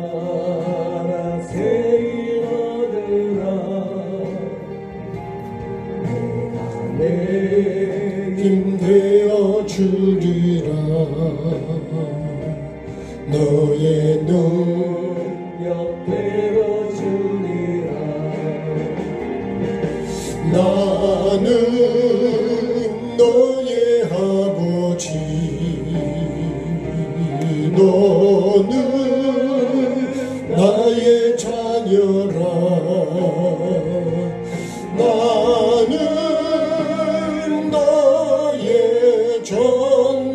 일어나라 새 인어들아 내가 내 힘 되어 주리라 너의 능력 되어 주리라 나는 너의 아버지 너는 나의 자녀라 나는 너의 전능자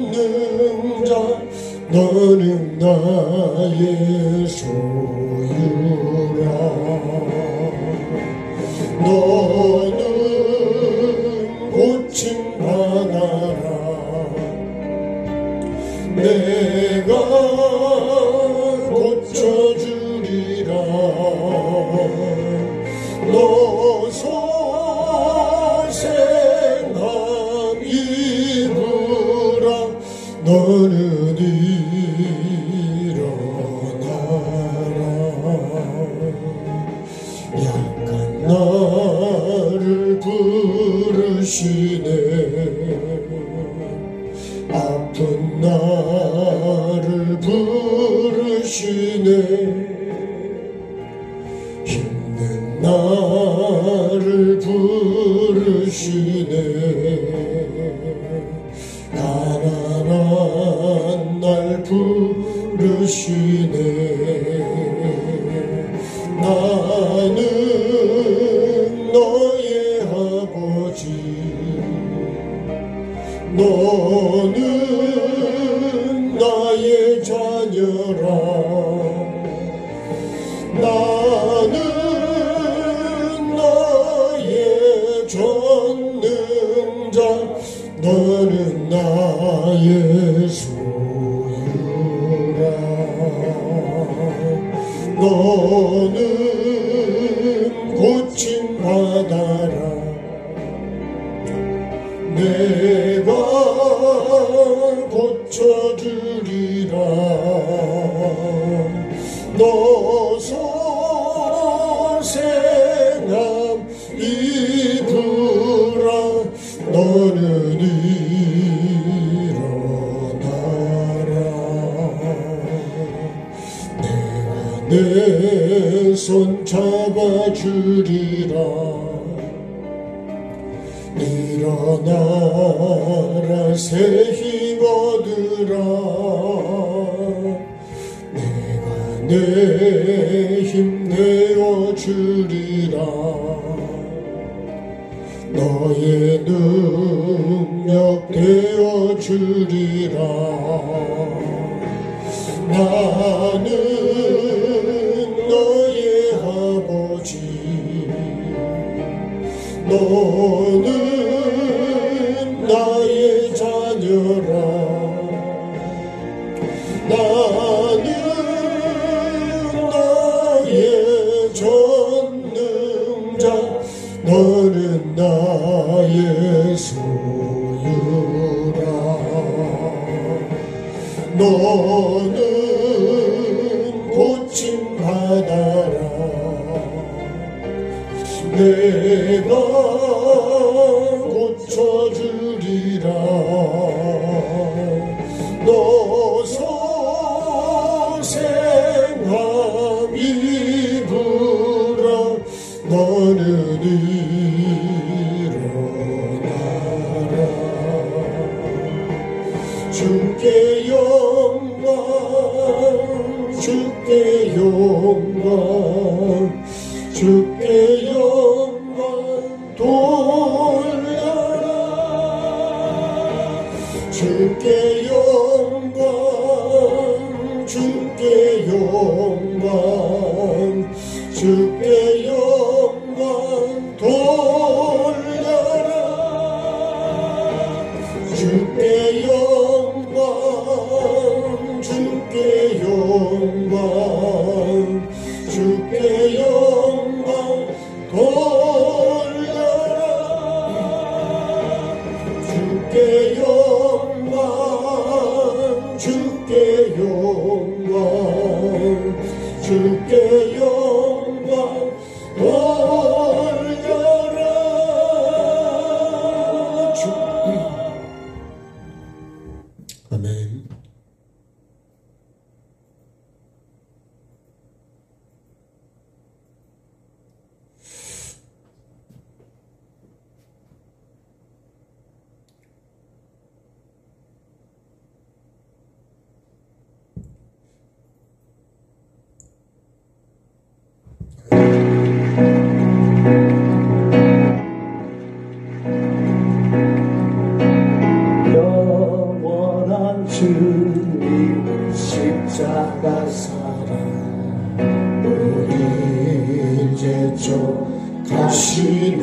너는 나의 소유라 너는 고침받아라 내가 고쳐주리라 너 소생함 입으라 너는 일어나라 약한 나를 부르시네 아픈 나를 부르시네 힘든 나를 부르시네 가난한 날 부르시네 나는 너의 아버지 너는 나의 자녀라 나는 너의 전능자 너는 나의 소유라 너는 고침받아라 내가 고쳐주리라 너 소생함 입으라 너는 일어나라 내가 내 손 잡아주리라 일어나라 새 힘 얻으라 내가 내 힘 되어주리라 너의 능력 되어주리라 나는 너의 아버지 너는 나의 자녀라 나는 너의 전능자 너는 나의 소유라 너는 고침받아라 내가 고쳐주리라 너 소생함 입으라 너는 일어나라 주께 영광 주께 영광 주께 영광 돌려라 주께 영광 주께 영광 주께 영광 돌려라 주께 영광 주께 영광 주께 영광 돌려라 주께 영광 주께 주께 영광 주께 영광 올려라 주 아멘. 영원한 주님 십자가 사랑 우리 이제 족하시네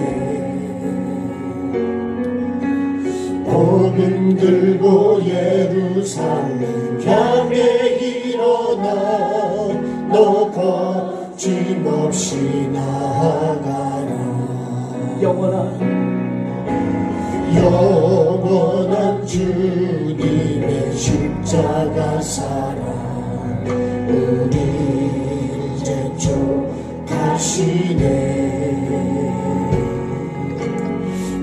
복음 들고 예루살렘 향해 일어나 너 거침없이 나아가라 영원한 주님의 십자가 사랑 우리 이제 족하시네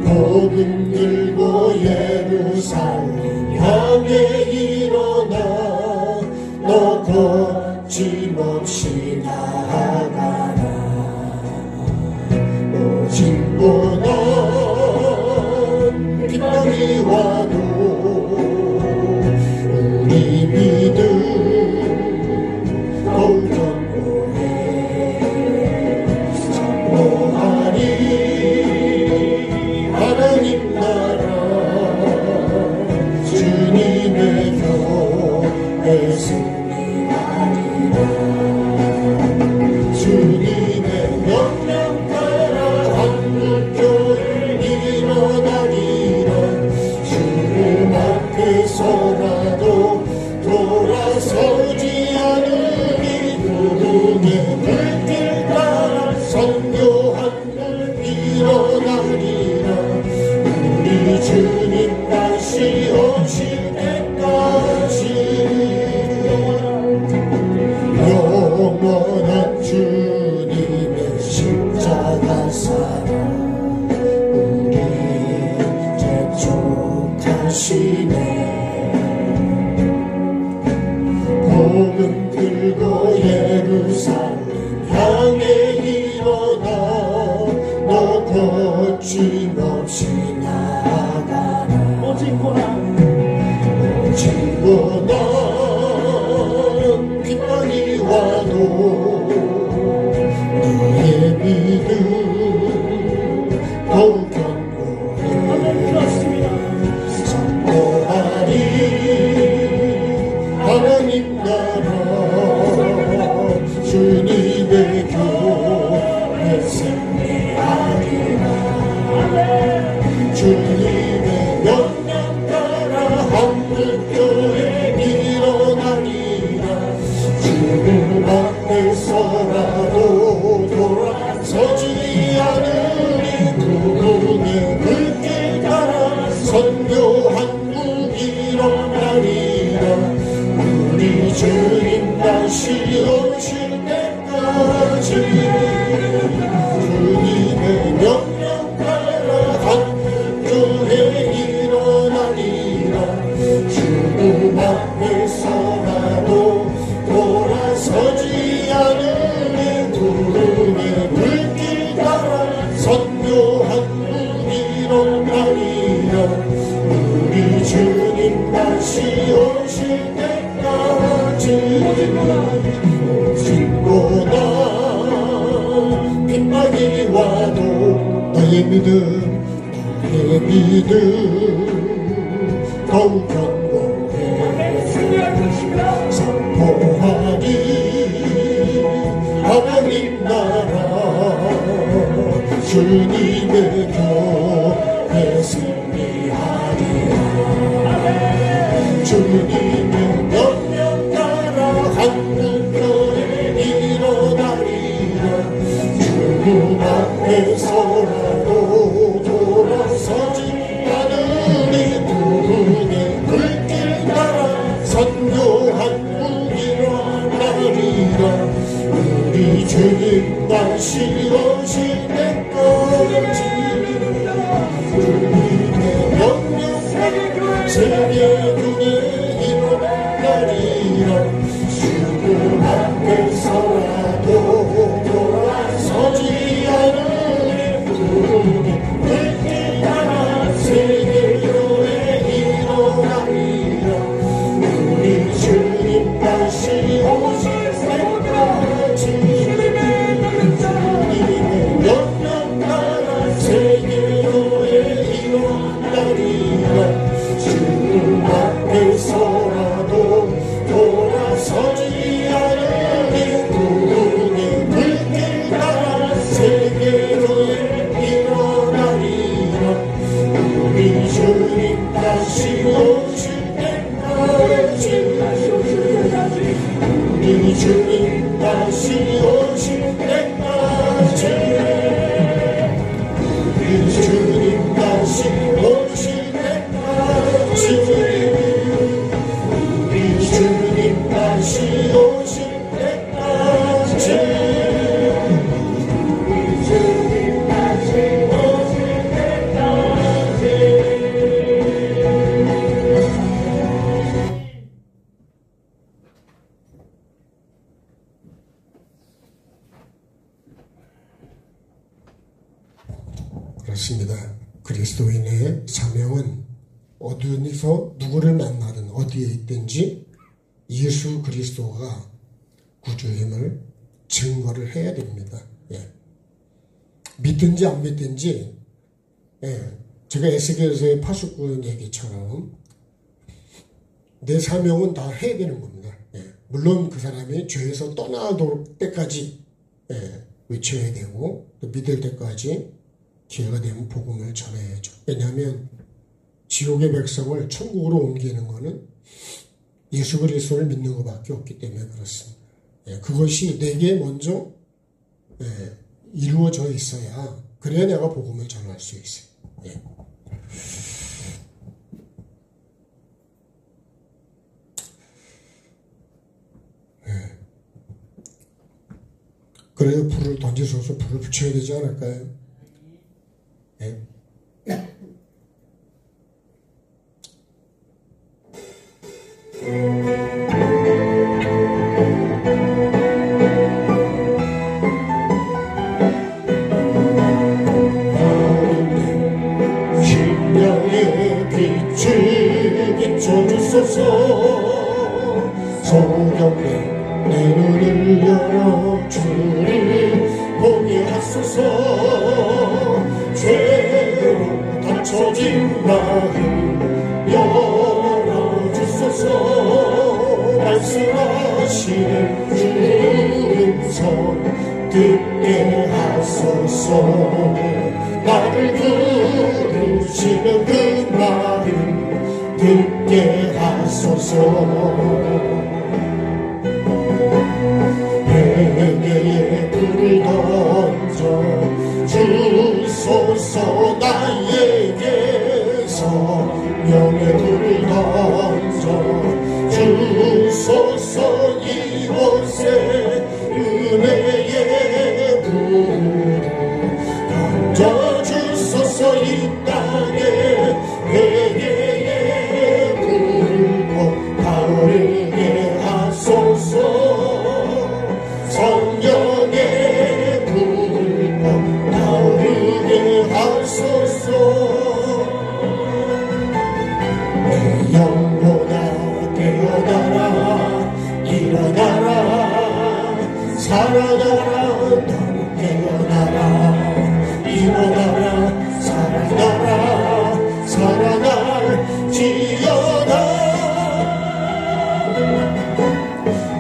복음 들고 예루살렘 향해 일어나 너 거침없이 나아가라 오직보다 빗방이 와도 우리 믿음 더욱 견고해 선포하리 하나님 나라 주님의 교회 승리하리라 주님의 명령 따라 한국교회 일어나리라 주님 앞에서라도 돌아서지 않으리 누구의 불길 따라 선교한 날 일어나리라 우리 주님 다시 오실 때까지 영원한 주님의 십자가 사랑 우리 족하시네 복음 들고 예루살렘 향해 일어나 너 거침없이 나아가라 오직보나 빗방이 와도 너의 믿음 더욱 견고해 선포하리 하나님 나라 주님의 교회 승리하리라 주님의 명령 따라 한국교회 일어나리라 주님 앞에서라도 돌아서지 않으리 누구의 불길 따라 선교 한국 일어나리라 우리 주님 다시 오실 때까지 주님의 명령 따라 한국교회 일어나리라 주님 앞에서라도 돌아서지 않으리 누구의 불길 따라 선교 한국 일어나리라 우리 주님 다시 오실 때까지 오직보다 빗방이 와도 나의 믿음 더욱 견고해 선포하리 하나님 나라 주님의 교회 승리하리라 주님의 명령 따라 한국교회 일어나리라 주님 앞에서라도 돌아서지 않으리 누구의 불길 따라 선교 주님 다시 오실 때까지 주님의 명령 세계중에 일어나리라. 주님 앞에서라도 돌아서지 않으리. 주님 그때 따라 세계중에 일어나리라. 우리 주님 다시 오실 때까지 주님의 명령 따라 세계중에 일어나리라. 주님 앞에서라도 돌아서지 않으리. 주님 불길 따라 세계로에 일어나리라. 우리 주님 다시 오실 때까지 우리 주님 다시 오실 때까지 우리 주님 다시 오실 때까지 우리 주님 다시 오실 때까지 우리 주님 다시 오실 때까지. 그렇습니다. 그리스도인의 사명은 어디서 누구를 만나든 어디에 있든지 예수 그리스도가 구주임을 증거를 해야 됩니다. 예. 믿든지 안 믿든지, 제가 에스겔서의 89년 얘기처럼 내 사명은 다 해야 되는 겁니다. 물론 그 사람이 죄에서 떠나도록 때까지 외쳐야 되고 또 믿을 때까지 기회가 되면 복음을 전해야죠. 왜냐하면 지옥의 백성을 천국으로 옮기는 것은 예수 그리스도를 믿는 것밖에 없기 때문에 그렇습니다. 그것이 내게 먼저 이루어져 있어야 그래야 내가 복음을 전할 수 있어요. 그래야 불을 던지셔서 불을 붙여야 되지 않을까요? 심령의 빛을 비춰주소서. 소경의 내 눈을 열어 주를 보게 하소서. 죄로 닫혀진 마음 열어주소서. 말씀하시는 주의 음성 듣게 하소서. 나를 부르시는 그 마음 듣게 하소서. 회개의 불을 던져 주소서. 나에게서 명의 불을 던져 주소서. 이곳에 은혜의 불을 던져 주소서. 이 땅에 회개의 불을 타오르게 하소서. 성령의 불을 타오르게 하소서. 내 영혼아 깨어나라. 일어나라. 살아나라. 너는 깨어나라. 일어나라. 살아나라. 살아날지어다.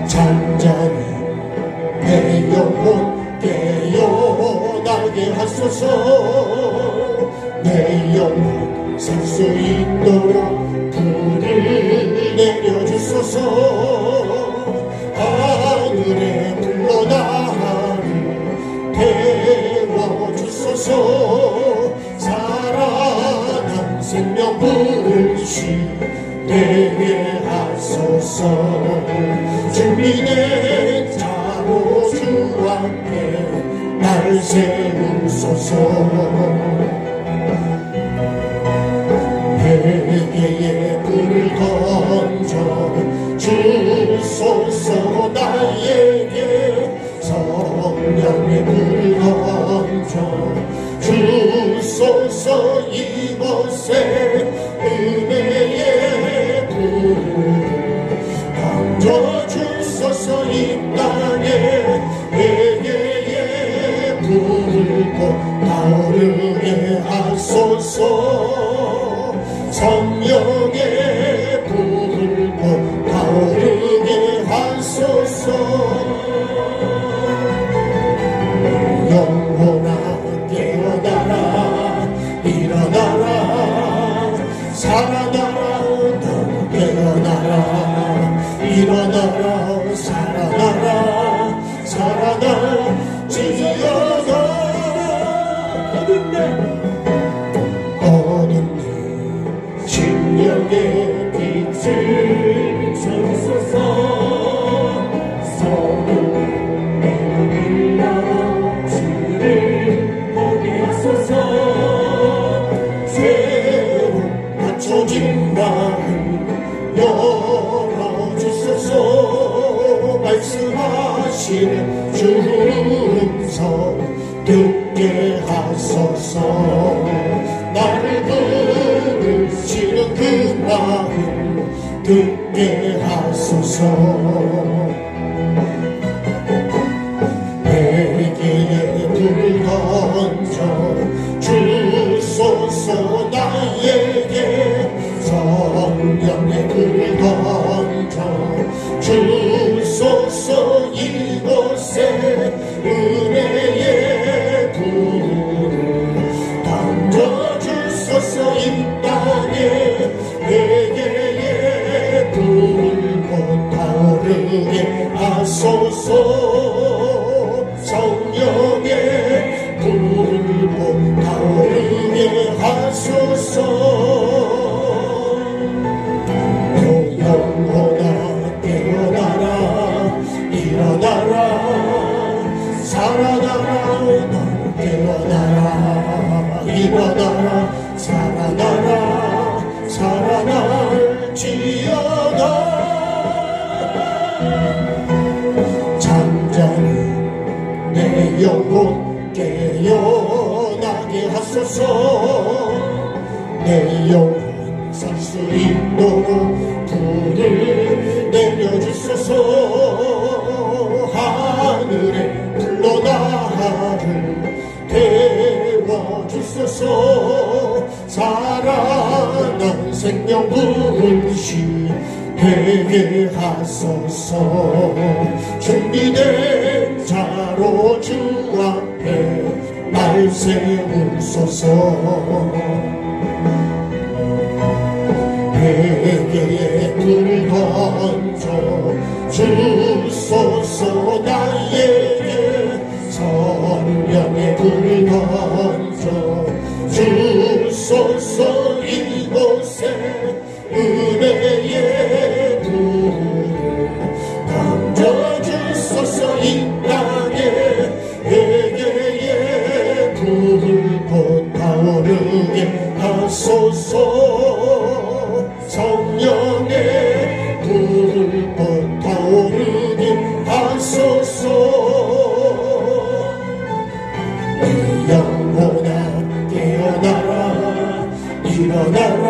잠자는 내 영혼 깨어나게 하소서. 내 영혼 살 수 있도록 불을 내려주소서. 하늘에 불러 나를 태워주소서. 살아난 생명 불씨 되게 하소서. 준비된 자로 주 앞에 날 세우소서. 회개의 불을 던져 주소서. 나에게 성령의 불을 던져 주소서. 이곳에 은혜의 불을 던져 주소서. 이 땅에 회개의 불을 타오르게 하소서. 성령의 불을 타오르게 하소서. 영혼아 깨어나라. 일어나라. 살아나라. 너 깨어나라. 일어나라. 살아나라. 살아날지어다. 어둠에 진령의 빛을 비춰주소서. 서로 일어나 주를 보게 하소서. 죄로 닫혀진 마음 열어주소서. 말씀하시는 주 음성 듣게 하소서. 나를 부르시는 그 마음 듣게 하소서. 회개의 불을 던져 주소서. 나에게 성령의 불을 던져 주소서. 이곳에 은혜의 불을 던져 주소서. 이 땅에 회개의 불을 타오르게 하소서. 성령의 불을 타오르게 하소서. 영혼아 깨어나라. 일어나라. 살아나라. 너 깨어나라. 일어나라. 살아나라. 살아날지어다. 잠자는 내 영혼 깨어나게 하소서. 내 영혼 살 수 있도록 불을 내려주소서. 하늘에 불러 나를 태워주소서. 살아난 생명 분시 되게 하소서. 준비된 자로 주 앞에 날 세우소서. 회개의 불을 던져 주소서. 나에게 성령의 불을 던져 주소서. 이곳에 은혜의 불을 던져 주소서. 이 땅에 회개의 불을 타오르게 하소서. 성령의 불을 타오르게 하소서. 내 영혼아 깨어나라. 일어나라.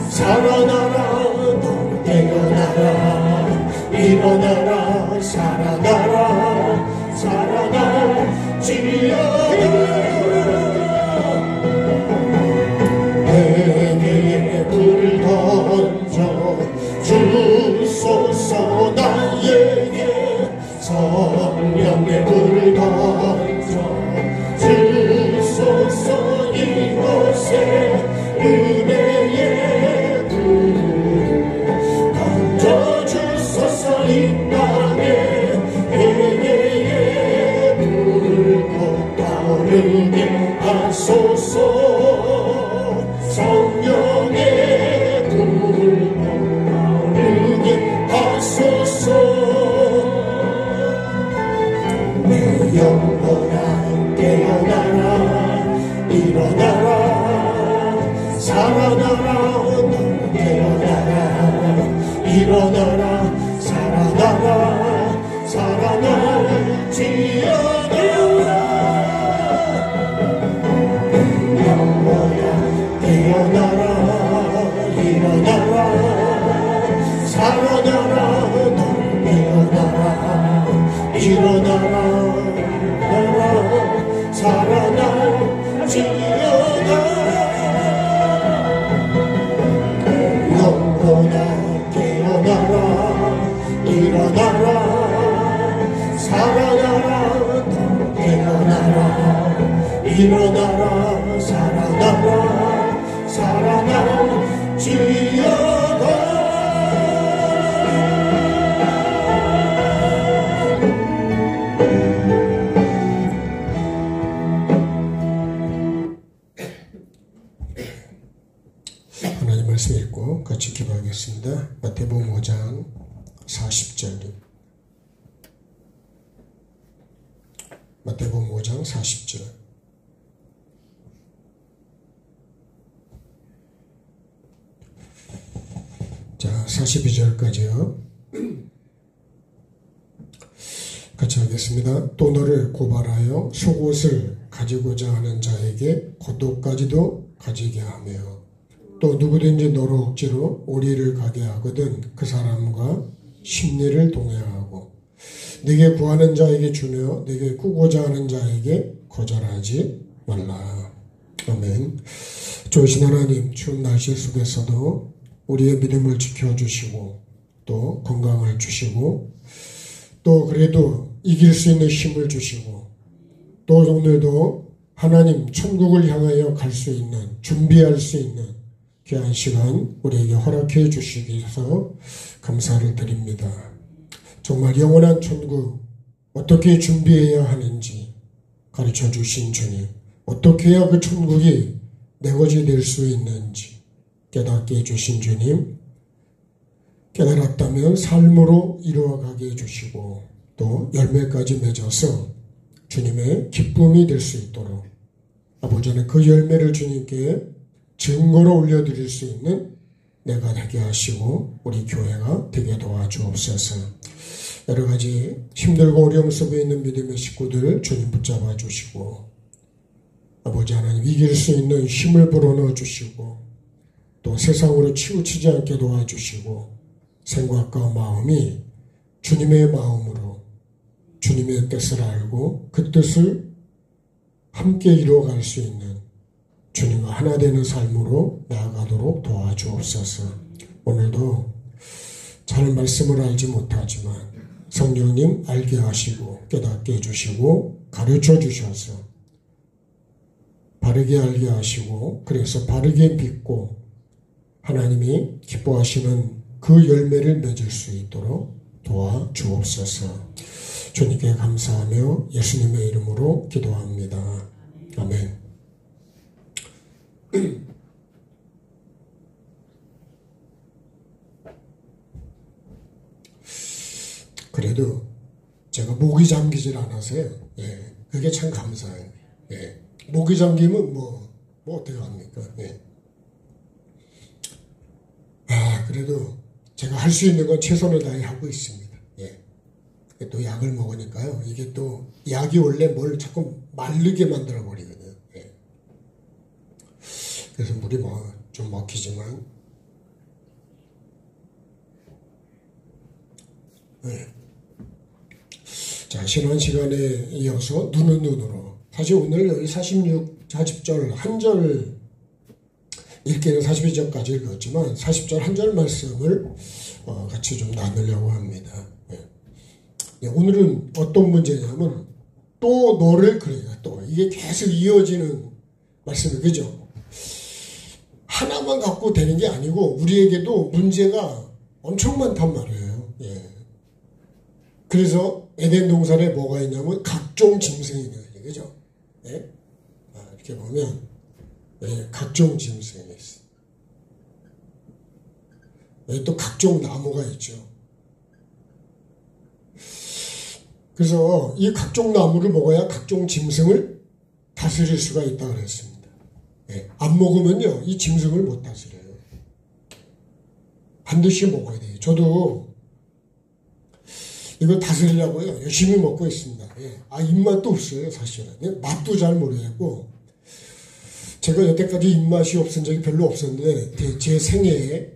살아나라. 너 깨어나라. 일어나라. 살아나라. 살아날지어다. 회개의 불을 던져 주소서. 나에게 성령의 불을 던져 주소서. 이곳에 은혜의 불을 던져 주소서. 이 땅에 회개의 불을 타오르게 하소서. 성령의 불을 타오르게 하소서. 내 영혼아 일어나라 살아나라 또 깨어나라 일어나라 살아나라 살아나라 지어가 하나님 말씀 읽고 같이 기도하겠습니다. 마태복음 5장 40절 마태복음 5장 40절 자 42절까지요. 같이 하겠습니다. 또 너를 고발하여 속옷을 가지고자 하는 자에게 겉옷까지도 가지게 하며 또 누구든지 너로 억지로 오리를 가게 하거든 그 사람과 심리를 동행하고 네게 구하는 자에게 주며 네게 꾸고자 하는 자에게 거절하지 말라. 아멘. 좋으신 하나님, 추운 날씨 속에서도 우리의 믿음을 지켜주시고 또 건강을 주시고 또 그래도 이길 수 있는 힘을 주시고 또 오늘도 하나님 천국을 향하여 갈 수 있는 준비할 수 있는 귀한 시간 우리에게 허락해 주시기 위해서 감사를 드립니다. 정말 영원한 천국 어떻게 준비해야 하는지 가르쳐 주신 주님, 어떻게 해야 그 천국이 내 것이 될 수 있는지 깨닫게 해주신 주님, 깨달았다면 삶으로 이루어가게 해주시고 또 열매까지 맺어서 주님의 기쁨이 될 수 있도록 아버지는 그 열매를 주님께 증거로 올려드릴 수 있는 내가 되게 하시고 우리 교회가 되게 도와주옵소서. 여러가지 힘들고 어려움 속에 있는 믿음의 식구들 주님 붙잡아 주시고 아버지 하나님 이길 수 있는 힘을 불어넣어 주시고 또 세상으로 치우치지 않게 도와주시고 생각과 마음이 주님의 마음으로 주님의 뜻을 알고 그 뜻을 함께 이루어갈 수 있는 주님과 하나 되는 삶으로 나아가도록 도와주옵소서. 오늘도 잘 말씀을 알지 못하지만 성령님 알게 하시고 깨닫게 해주시고 가르쳐 주셔서 바르게 알게 하시고 그래서 바르게 믿고 하나님이 기뻐하시는 그 열매를 맺을 수 있도록 도와주옵소서. 주님께 감사하며 예수님의 이름으로 기도합니다. 아멘. 그래도 제가 목이 잠기질 않아서요. 예, 그게 참 감사해요. 예, 목이 잠기면 뭐 어떻게 합니까? 예. 그래도 제가 할 수 있는 건 최선을 다해 하고 있습니다. 예. 또 약을 먹으니까요. 이게 또 약이 원래 뭘 자꾸 마르게 만들어 버리거든요. 예. 그래서 물이 좀 먹히지만 예. 자, 신앙 시간에 이어서 눈은 눈으로 사실 오늘 여기 40절 한 절 읽기는 42절까지 읽었지만 40절 한 절 말씀을 같이 좀 나누려고 합니다. 예. 오늘은 어떤 문제냐면 또 너를 그러니까 또 이게 계속 이어지는 말씀이 그죠? 하나만 갖고 되는 게 아니고 우리에게도 문제가 엄청 많단 말이에요. 예. 그래서 에덴 동산에 뭐가 있냐면 각종 짐승이 있는 거죠. 그죠? 예? 이렇게 보면 예, 각종 짐승이 있어요. 여기 또 각종 나무가 있죠. 그래서 이 각종 나무를 먹어야 각종 짐승을 다스릴 수가 있다고 그랬습니다. 예, 안 먹으면요, 이 짐승을 못 다스려요. 반드시 먹어야 돼요. 저도 이거 다스리려고요, 열심히 먹고 있습니다. 예, 입맛도 없어요, 사실은. 예, 맛도 잘 모르겠고, 제가 여태까지 입맛이 없은 적이 별로 없었는데, 제 생애에,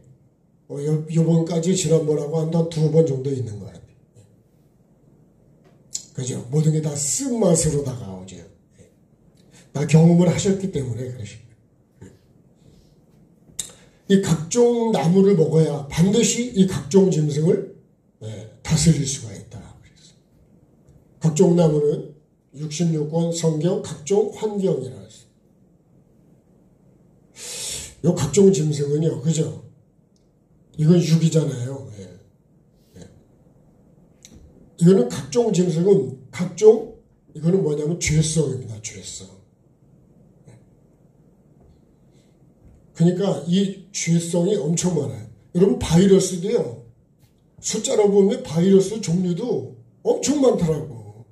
요번까지 지난번하고 한 2번 정도 있는 것 같아요. 그죠? 모든 게 다 쓴맛으로 다가오죠. 다 경험을 하셨기 때문에 그러십니다. 이 각종 나무를 먹어야 반드시 이 각종 짐승을 다스릴 수가 있다. 그래서 각종 나무는 66권 성경 각종 환경이라 했어요. 요 각종 짐승은요, 그죠? 이건 육이잖아요. 예. 예. 이거는 각종 짐승은 이거는 뭐냐면 죄성입니다. 죄성. 그러니까 이 죄성이 엄청 많아요. 여러분 바이러스도요. 숫자로 보면 바이러스 종류도 엄청 많더라고.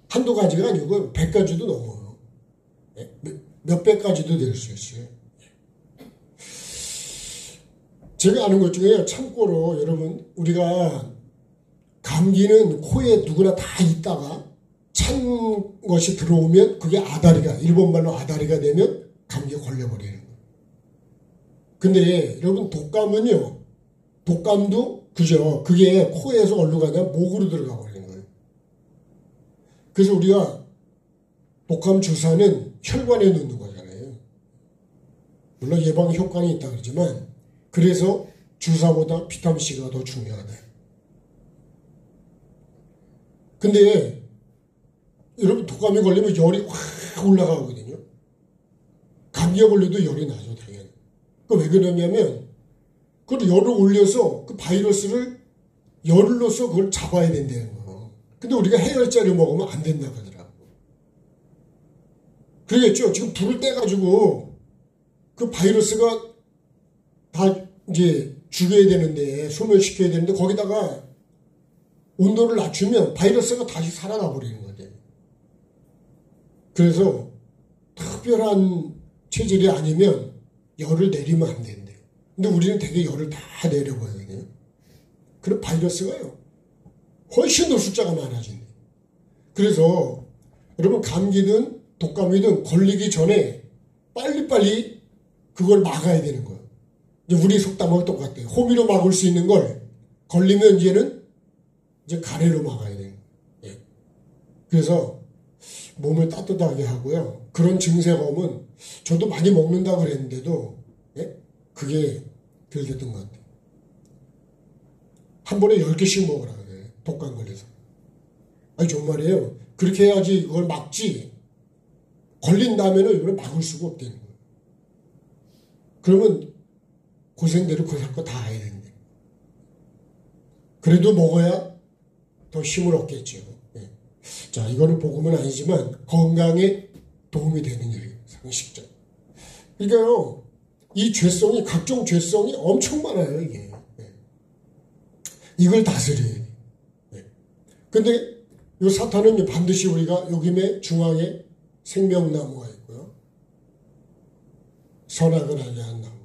한두 가지가 아니고 100가지도 넘어요. 몇백 가지도 될 수 있어요. 제가 아는 것 중에 참고로 여러분 우리가 감기는 코에 누구나 다 있다가 찬 것이 들어오면 그게 아다리가 일본말로 아다리가 되면 감기에 걸려버리는 거예요. 근데 여러분 독감은요. 독감도 그죠. 그게 코에서 어디로 가냐 목으로 들어가 버리는 거예요. 그래서 우리가 독감 주사는 혈관에 넣는 거잖아요. 물론 예방 효과는 있다 그러지만 그래서 주사보다 비타민C가 더 중요하다. 근데 여러분 독감에 걸리면 열이 확 올라가거든요. 감기에 걸려도 열이 나죠, 당연히. 왜 그러냐면 그걸 열을 올려서 그 바이러스를 열을 넣어서 그걸 잡아야 된다는 거예요. 근데 우리가 해열제를 먹으면 안 된다고 하더라고. 그러겠죠. 지금 불을 떼가지고 그 바이러스가 다 이제 죽여야 되는데 소멸시켜야 되는데 거기다가 온도를 낮추면 바이러스가 다시 살아나 버리는 거죠. 그래서 특별한 체질이 아니면 열을 내리면 안 된대. 근데 우리는 되게 열을 다 내려버리거든요. 그럼 바이러스가요. 훨씬 더 숫자가 많아진대. 그래서 여러분 감기든 독감이든 걸리기 전에 빨리빨리 그걸 막아야 되는 거예요. 이제 우리 속담하고 똑같아요. 호미로 막을 수 있는 걸 걸리면 이제 가래로 막아야 돼요. 예. 그래서 몸을 따뜻하게 하고요. 그런 증세가 오면 저도 많이 먹는다 그랬는데도 예? 그게 덜 됐던 것 같아요. 한 번에 10개씩 먹으라 그래요. 독감 걸려서. 아니 정말이에요. 그렇게 해야지 이걸 막지. 걸린 다음에는 이걸 막을 수가 없다는 거예요. 그러면 고생대로 그 살 거 다 해야 되는데. 그래도 먹어야 더 힘을 얻겠죠. 예. 자, 이거는 복음은 아니지만 건강에 도움이 되는 일이에요. 상식적. 그러니까요, 이 죄성이, 각종 죄성이 엄청 많아요, 이게. 예. 이걸 다스려야 돼요. 예. 근데 이 사탄은 반드시 우리가 여김의 중앙에 생명나무가 있고요. 선악을 알게 한 나무.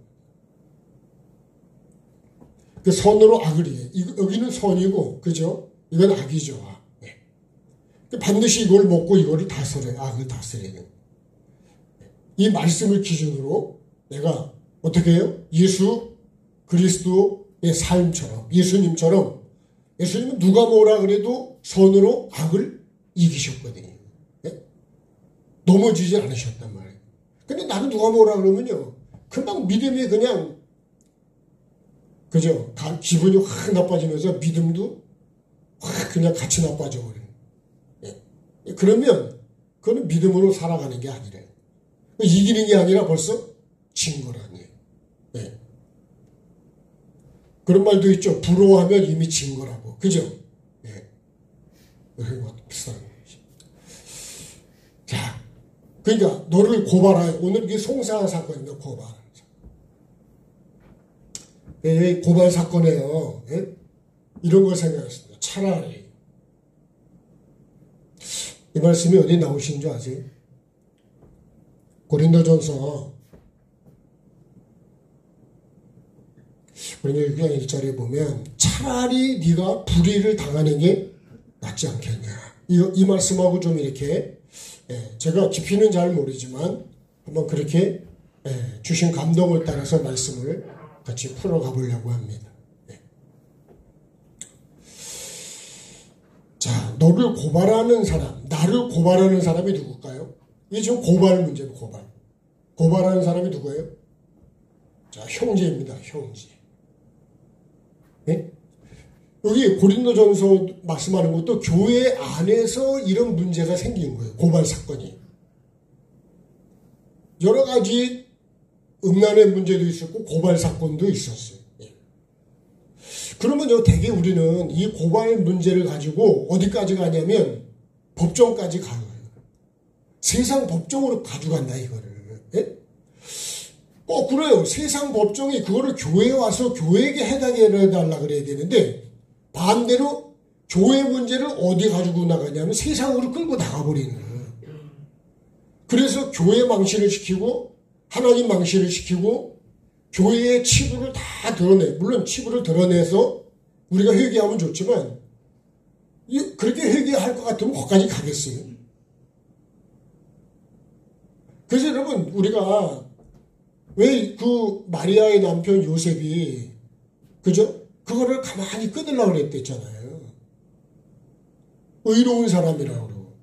그 선으로 악을 이겨. 여기는 선이고, 그죠? 이건 악이죠. 악. 네. 반드시 이걸 먹고 이거를 다스려야, 악을 다스려야 돼요. 이 말씀을 기준으로 내가 어떻게 해요? 예수 그리스도의 삶처럼, 예수님처럼, 예수님은 누가 뭐라 그래도 선으로 악을 이기셨거든요. 네? 넘어지지 않으셨단 말이에요. 근데 나는 누가 뭐라 그러면요. 금방 믿음이 그냥 그죠? 기분이 확 나빠지면서 믿음도 확 그냥 같이 나빠져 버려요. 예. 그러면 그거는 믿음으로 살아가는 게 아니래요. 이기는 게 아니라 벌써 진 거라니. 예. 그런 말도 있죠. 부러워하면 이미 진 거라고. 그죠? 예. 그런 것도 비슷한 거지. 자, 그러니까 너를 고발하여. 오늘 이게 송사 사건입니다. 고발. 예, 고발 사건에요. 예? 이런 걸 생각했습니다. 차라리 이 말씀이 어디 나오신 줄 아세요? 고린도전서 6장 1절에 보면 차라리 네가 불의를 당하는 게 낫지 않겠냐. 이 말씀하고 좀 이렇게 제가 깊이는 잘 모르지만 한번 그렇게 주신 감동을 따라서 말씀을 같이 풀어가 보려고 합니다. 네. 자, 너를 고발하는 사람, 나를 고발하는 사람이 누굴까요? 이게 지금 고발 문제입니다. 고발. 고발하는 사람이 누구예요? 자, 형제입니다. 형제. 네? 여기 고린도전서 말씀하는 것도 교회 안에서 이런 문제가 생긴 거예요. 고발 사건이. 여러 가지 음란의 문제도 있었고 고발 사건도 있었어요. 그러면 대개 우리는 이 고발 문제를 가지고 어디까지 가냐면 법정까지 가요. 세상 법정으로 가져간다 이거를. 예? 그래요. 세상 법정이 그거를 교회에 와서 교회에게 해당해달라 그래야 되는데 반대로 교회 문제를 어디 가지고 나가냐면 세상으로 끌고 나가버리는 거예요. 그래서 교회 망신을 시키고 하나님 망신을 시키고 교회의 치부를 다 드러내. 물론 치부를 드러내서 우리가 회개하면 좋지만 그렇게 회개할 것 같으면 거기까지 가겠어요. 그래서 여러분 우리가 왜 그 마리아의 남편 요셉이 그죠? 그거를 가만히 끊으려고 그랬댔잖아요. 의로운 사람이라고 그러고.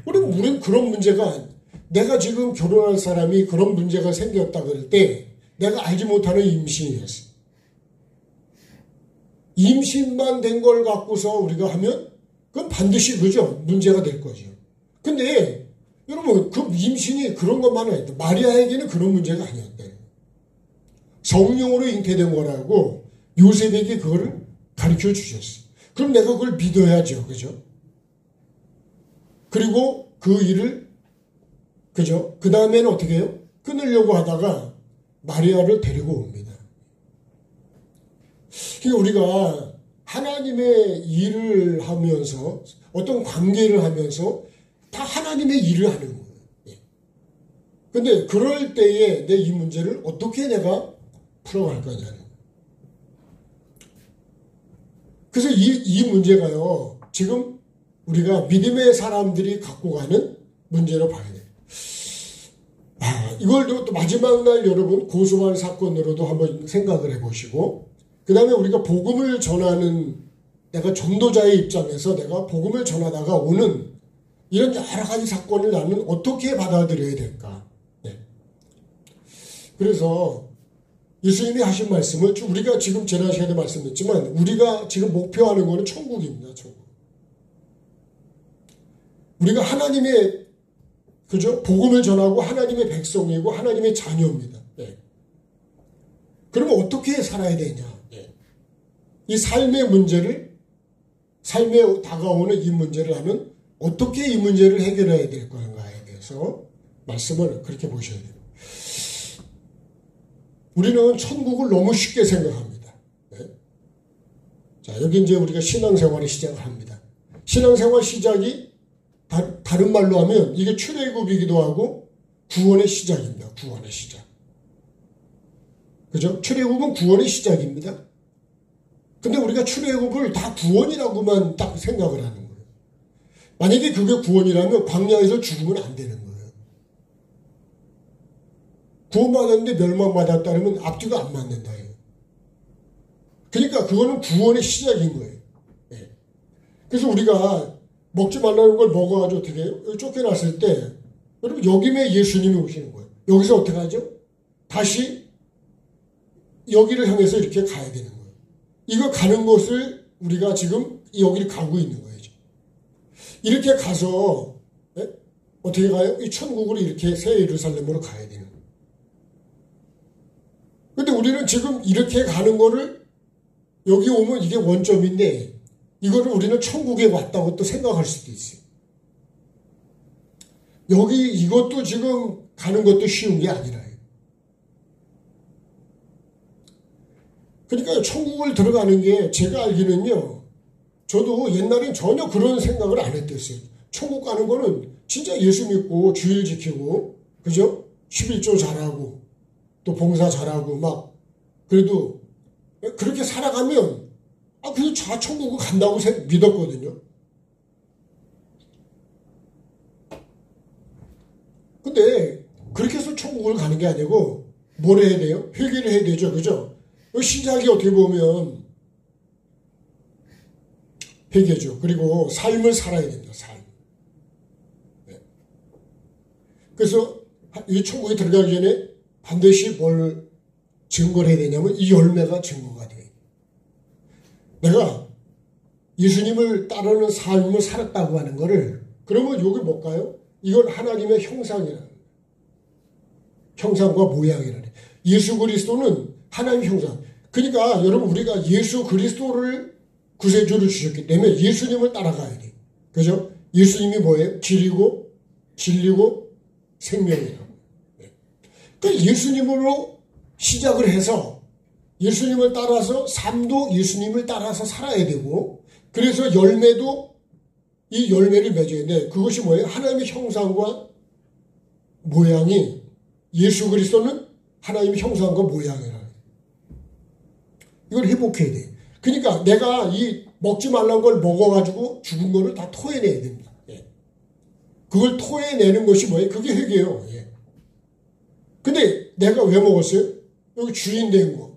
그럼 우리는 그런 문제가 내가 지금 결혼할 사람이 그런 문제가 생겼다 그럴 때 내가 알지 못하는 임신이었어. 임신만 된 걸 갖고서 우리가 하면 그건 반드시 그죠? 문제가 될 거죠. 근데 여러분 그 임신이 그런 것만 아니다. 마리아에게는 그런 문제가 아니었대. 성령으로 잉태된 거라고 요셉에게 그거를 가르쳐 주셨어. 그럼 내가 그걸 믿어야죠. 그죠? 그리고 그 일을 그죠? 그 다음에는 어떻게 해요? 끊으려고 하다가 마리아를 데리고 옵니다. 그러니까 우리가 하나님의 일을 하면서 어떤 관계를 하면서 다 하나님의 일을 하는 거예요. 근데 그럴 때에 내 이 문제를 어떻게 내가 풀어갈 거냐는 거예요. 그래서 이 문제가요, 지금 우리가 믿음의 사람들이 갖고 가는 문제로 봐야 돼요. 이걸 또 마지막 날 여러분 고소한 사건으로도 한번 생각을 해보시고, 그 다음에 우리가 복음을 전하는, 내가 전도자의 입장에서 내가 복음을 전하다가 오는 이런 여러 가지 사건을 나는 어떻게 받아들여야 될까. 네. 그래서 예수님이 하신 말씀을 우리가 지금 지난 시간에 말씀했지만 우리가 지금 목표하는 것은 천국입니다. 천국. 우리가 하나님의 그죠? 복음을 전하고 하나님의 백성이고 하나님의 자녀입니다. 네. 그러면 어떻게 살아야 되냐? 네. 이 삶의 문제를, 삶에 다가오는 이 문제를 하면 어떻게 이 문제를 해결해야 될 건가에 대해서 말씀을 그렇게 보셔야 돼요. 우리는 천국을 너무 쉽게 생각합니다. 네. 자, 여기 이제 우리가 신앙생활을 시작을 합니다. 신앙생활 시작이 다른 말로 하면 이게 출애굽이기도 하고 구원의 시작입니다. 구원의 시작. 그죠? 출애굽은 구원의 시작입니다. 근데 우리가 출애굽을 다 구원이라고만 딱 생각을 하는 거예요. 만약에 그게 구원이라면 광야에서 죽으면 안 되는 거예요. 구원받았는데 멸망받았다면 앞뒤가 안 맞는다. 그러니까 그거는 구원의 시작인 거예요. 네. 그래서 우리가 먹지 말라는 걸 먹어가지고 어떻게 해요? 쫓겨났을 때 여러분 여김에 예수님이 오시는 거예요. 여기서 어떻게 하죠? 다시 여기를 향해서 이렇게 가야 되는 거예요. 이거 가는 것을 우리가 지금 여기를 가고 있는 거예요. 이렇게 가서 네? 어떻게 가요? 이 천국으로 이렇게 새 예루살렘으로 가야 되는 거예요. 근데 우리는 지금 이렇게 가는 거를 여기 오면 이게 원점인데 이거를 우리는 천국에 왔다고 또 생각할 수도 있어요. 여기 이것도 지금 가는 것도 쉬운 게 아니라요. 그러니까 천국을 들어가는 게 제가 알기는요. 저도 옛날엔 전혀 그런 생각을 안 했댔어요. 천국 가는 거는 진짜 예수 믿고 주일 지키고 그죠? 11조 잘하고 또 봉사 잘하고 막 그래도 그렇게 살아가면 그래도 저 천국을 간다고 믿었거든요. 근데 그렇게 해서 천국을 가는 게 아니고 뭘 해야 돼요? 회개를 해야 되죠. 그죠? 시작이 어떻게 보면 회개죠. 그리고 삶을 살아야 됩니다. 삶. 네. 그래서 이 천국에 들어가기 전에 반드시 뭘 증거를 해야 되냐면 이 열매가 증거가 돼요. 내가 예수님을 따르는 삶을 살았다고 하는 거를, 그러면 여기 뭘까요? 이건 하나님의 형상이라는, 형상과 모양이라는. 예수 그리스도는 하나님의 형상. 그러니까 여러분, 우리가 예수 그리스도를 구세주를 주셨기 때문에 예수님을 따라가야 돼. 그죠? 예수님이 뭐예요? 길이고 진리고 생명이라고. 그러니까 예수님으로 시작을 해서 예수님을 따라서 삶도 예수님을 따라서 살아야 되고, 그래서 열매도 이 열매를 맺어야 돼. 그것이 뭐예요? 하나님의 형상과 모양이, 예수 그리스도는 하나님의 형상과 모양이라. 이걸 회복해야 돼. 그러니까 내가 이 먹지 말라는 걸 먹어가지고 죽은 거를 다 토해내야 됩니다. 예. 그걸 토해내는 것이 뭐예요? 그게 회개예요. 예. 근데 내가 왜 먹었어요? 여기 주인 된 거.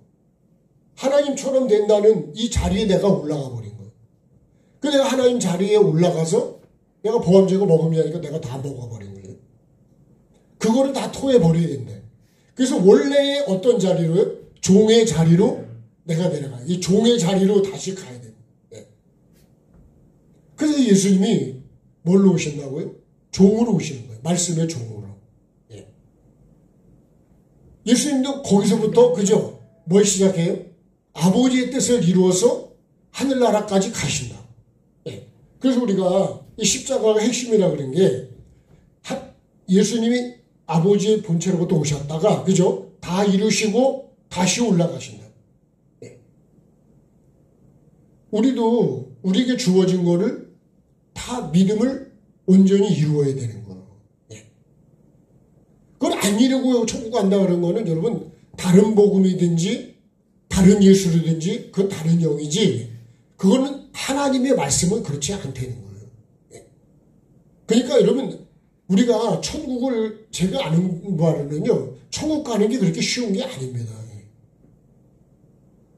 하나님처럼 된다는 이 자리에 내가 올라가 버린 거예요. 그래서 내가 하나님 자리에 올라가서 내가 보암제거 먹으려니까 내가 다 먹어버린 거예요. 그거를 다 토해버려야 된대. 그래서 원래의 어떤 자리로, 종의 자리로 내가 내려가. 이 종의 자리로 다시 가야 돼. 네. 그래서 예수님이 뭘로 오신다고요? 종으로 오시는 거예요. 말씀의 종으로. 네. 예수님도 거기서부터, 그죠? 뭘 시작해요? 아버지의 뜻을 이루어서 하늘나라까지 가신다. 네. 그래서 우리가 이 십자가가 핵심이라 그런 게, 예수님이 아버지의 본체로부터 오셨다가, 그죠? 다 이루시고 다시 올라가신다. 우리도 우리에게 주어진 거를 다 믿음을 온전히 이루어야 되는 거예요. 예. 그걸 안 이루고 천국 간다 그런 거는 여러분, 다른 복음이든지 다른 예수라든지 그건 다른 영이지, 그거는 하나님의 말씀은 그렇지 않다는 거예요. 예. 그러니까 여러분, 우리가 천국을, 제가 아는 바로는요, 천국 가는 게 그렇게 쉬운 게 아닙니다.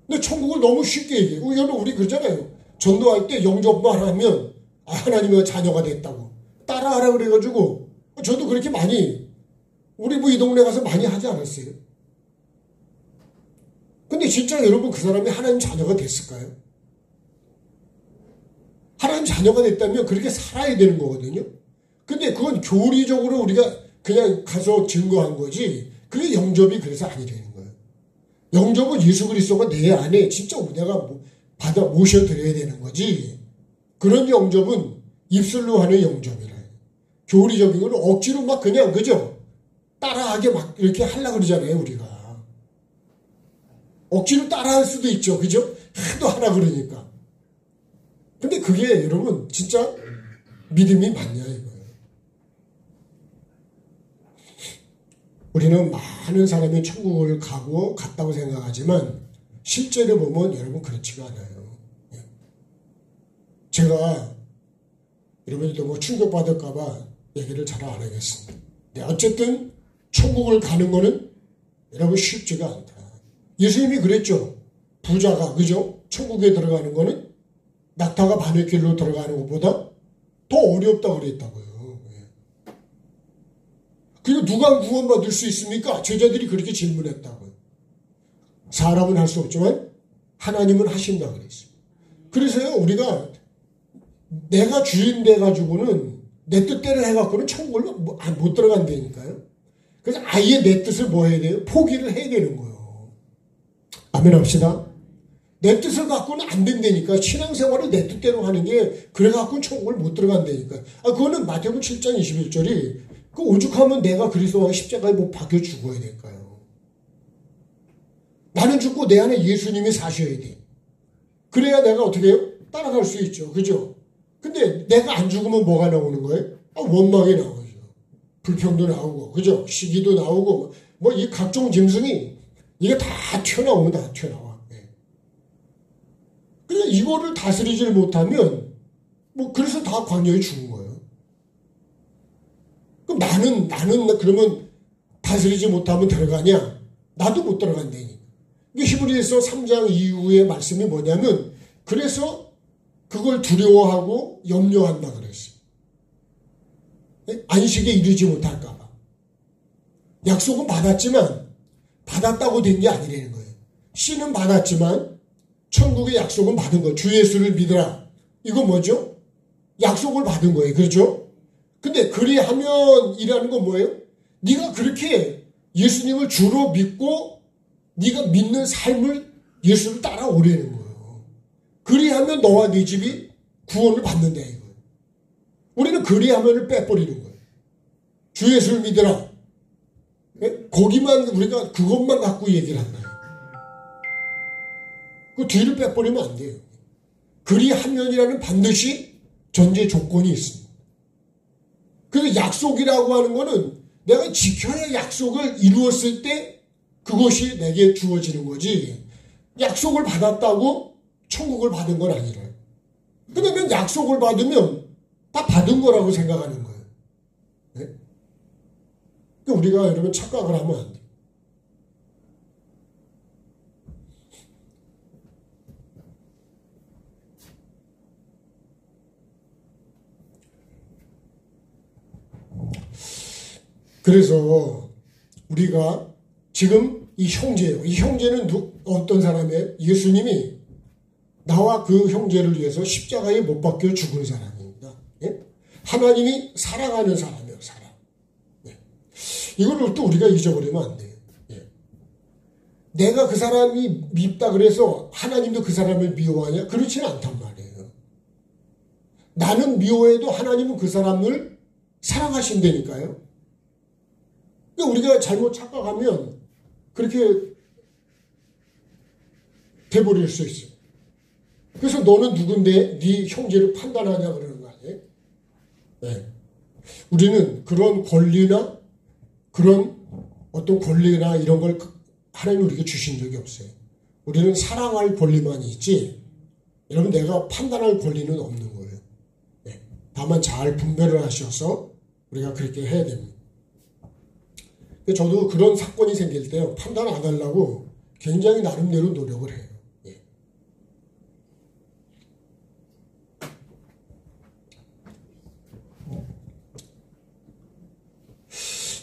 근데 천국을 너무 쉽게 얘기해요. 여러분, 우리 그러잖아요. 전도할 때 영접만 하면 하나님의 자녀가 됐다고. 따라하라 그래가지고, 저도 그렇게 많이, 우리 뭐 이 동네 가서 많이 하지 않았어요. 근데 진짜 여러분, 그 사람이 하나님 자녀가 됐을까요? 하나님 자녀가 됐다면 그렇게 살아야 되는 거거든요. 근데 그건 교리적으로 우리가 그냥 가서 증거한 거지, 그게 영접이 그래서 아니 되는 거예요. 영접은 예수 그리스도가 내 안에 진짜 내가 받아 모셔드려야 되는 거지, 그런 영접은 입술로 하는 영접이라. 교리적인 건 억지로 막 그냥, 그죠? 따라하게 막 이렇게 하려고 그러잖아요, 우리가. 억지로 따라할 수도 있죠, 그죠? 하도 하라 그러니까. 근데 그게 여러분, 진짜 믿음이 맞냐, 이거예요. 우리는 많은 사람이 천국을 갔다고 생각하지만 실제로 보면 여러분 그렇지가 않아요. 제가 여러분이 너무 충격받을까봐 얘기를 잘 안 하겠습니다. 어쨌든 천국을 가는 거는 여러분 쉽지가 않다. 예수님이 그랬죠. 부자가, 그죠? 천국에 들어가는 거는 낙타가 바늘길로 들어가는 것보다 더 어렵다고 그랬다고요. 그리고 누가 구원받을 수 있습니까? 제자들이 그렇게 질문했다고요. 사람은 할 수 없지만 하나님은 하신다고 그랬어요. 그래서요, 우리가 내가 주인 돼가지고는 내 뜻대로 해갖고는 천국을 못 들어간다니까요. 그래서 아예 내 뜻을 뭐 해야 돼요? 포기를 해야 되는 거예요. 아멘 합시다. 내 뜻을 갖고는 안 된다니까. 신앙생활을 내 뜻대로 하는 게 그래갖고는 천국을 못 들어간다니까. 그거는 마태복음 7장 21절이 그 오죽하면 내가 그리스도와 십자가에 못 박혀 죽어야 될까요? 나는 죽고 내 안에 예수님이 사셔야 돼. 그래야 내가 어떻게 해요? 따라갈 수 있죠. 그죠? 근데 내가 안 죽으면 뭐가 나오는 거예요? 원망이 나오죠. 불평도 나오고, 그죠? 시기도 나오고, 뭐 이 각종 짐승이 이게 다 튀어나오면 다 튀어나와. 그러니까 이거를 다스리질 못하면 뭐 그래서 다 광야에 죽은 거예요. 그럼 나는 그러면 다스리지 못하면 들어가냐? 나도 못 들어간다니. 이게 히브리서 3장 이후의 말씀이 뭐냐면, 그래서 그걸 두려워하고 염려한다 그랬어요. 안식에 이르지 못할까봐. 약속은 받았지만 받았다고 된 게 아니라는 거예요. 씨는 받았지만 천국의 약속은 받은 거. 주 예수를 믿으라. 이거 뭐죠? 약속을 받은 거예요. 그렇죠? 근데 그리하면이라는 건 뭐예요? 네가 그렇게 예수님을 주로 믿고 네가 믿는 삶을 예수를 따라오려는 거예요. 그리하면 너와 네 집이 구원을 받는다 이거예요. 우리는 그리하면을 빼버리는 거예요. 주 예수를 믿으라. 거기만 우리가 그것만 갖고 얘기를 한다. 그 뒤를 빼버리면 안 돼요. 그리하면이라는 반드시 전제 조건이 있습니다. 그래서 약속이라고 하는 거는 내가 지켜야 약속을 이루었을 때 그것이 내게 주어지는 거지. 약속을 받았다고 천국을 받은 건 아니라요. 그러면 약속을 받으면 다 받은 거라고 생각하는 거예요. 네? 우리가 여러분 착각을 하면 안 돼요. 그래서 우리가 지금 이 형제예요. 이 형제는 어떤 사람이에요? 예수님이 나와 그 형제를 위해서 십자가에 못 박혀 죽은 사람입니다. 예? 하나님이 사랑하는 사람이에요. 사랑. 예. 이거를 또 우리가 잊어버리면 안 돼요. 예. 내가 그 사람이 밉다 그래서 하나님도 그 사람을 미워하냐? 그렇지는 않단 말이에요. 나는 미워해도 하나님은 그 사람을 사랑하신다니까요. 우리가 잘못 착각하면 그렇게 돼버릴 수 있어요. 그래서 너는 누군데 네 형제를 판단하냐 그러는 거 아니에요? 네. 우리는 그런 권리나 그런 어떤 권리나 이런 걸 하나님이 우리에게 주신 적이 없어요. 우리는 사랑할 권리만 있지 여러분 내가 판단할 권리는 없는 거예요. 네. 다만 잘 분별을 하셔서 우리가 그렇게 해야 됩니다. 저도 그런 사건이 생길 때 판단 안 하려고 굉장히 나름대로 노력을 해요. 예.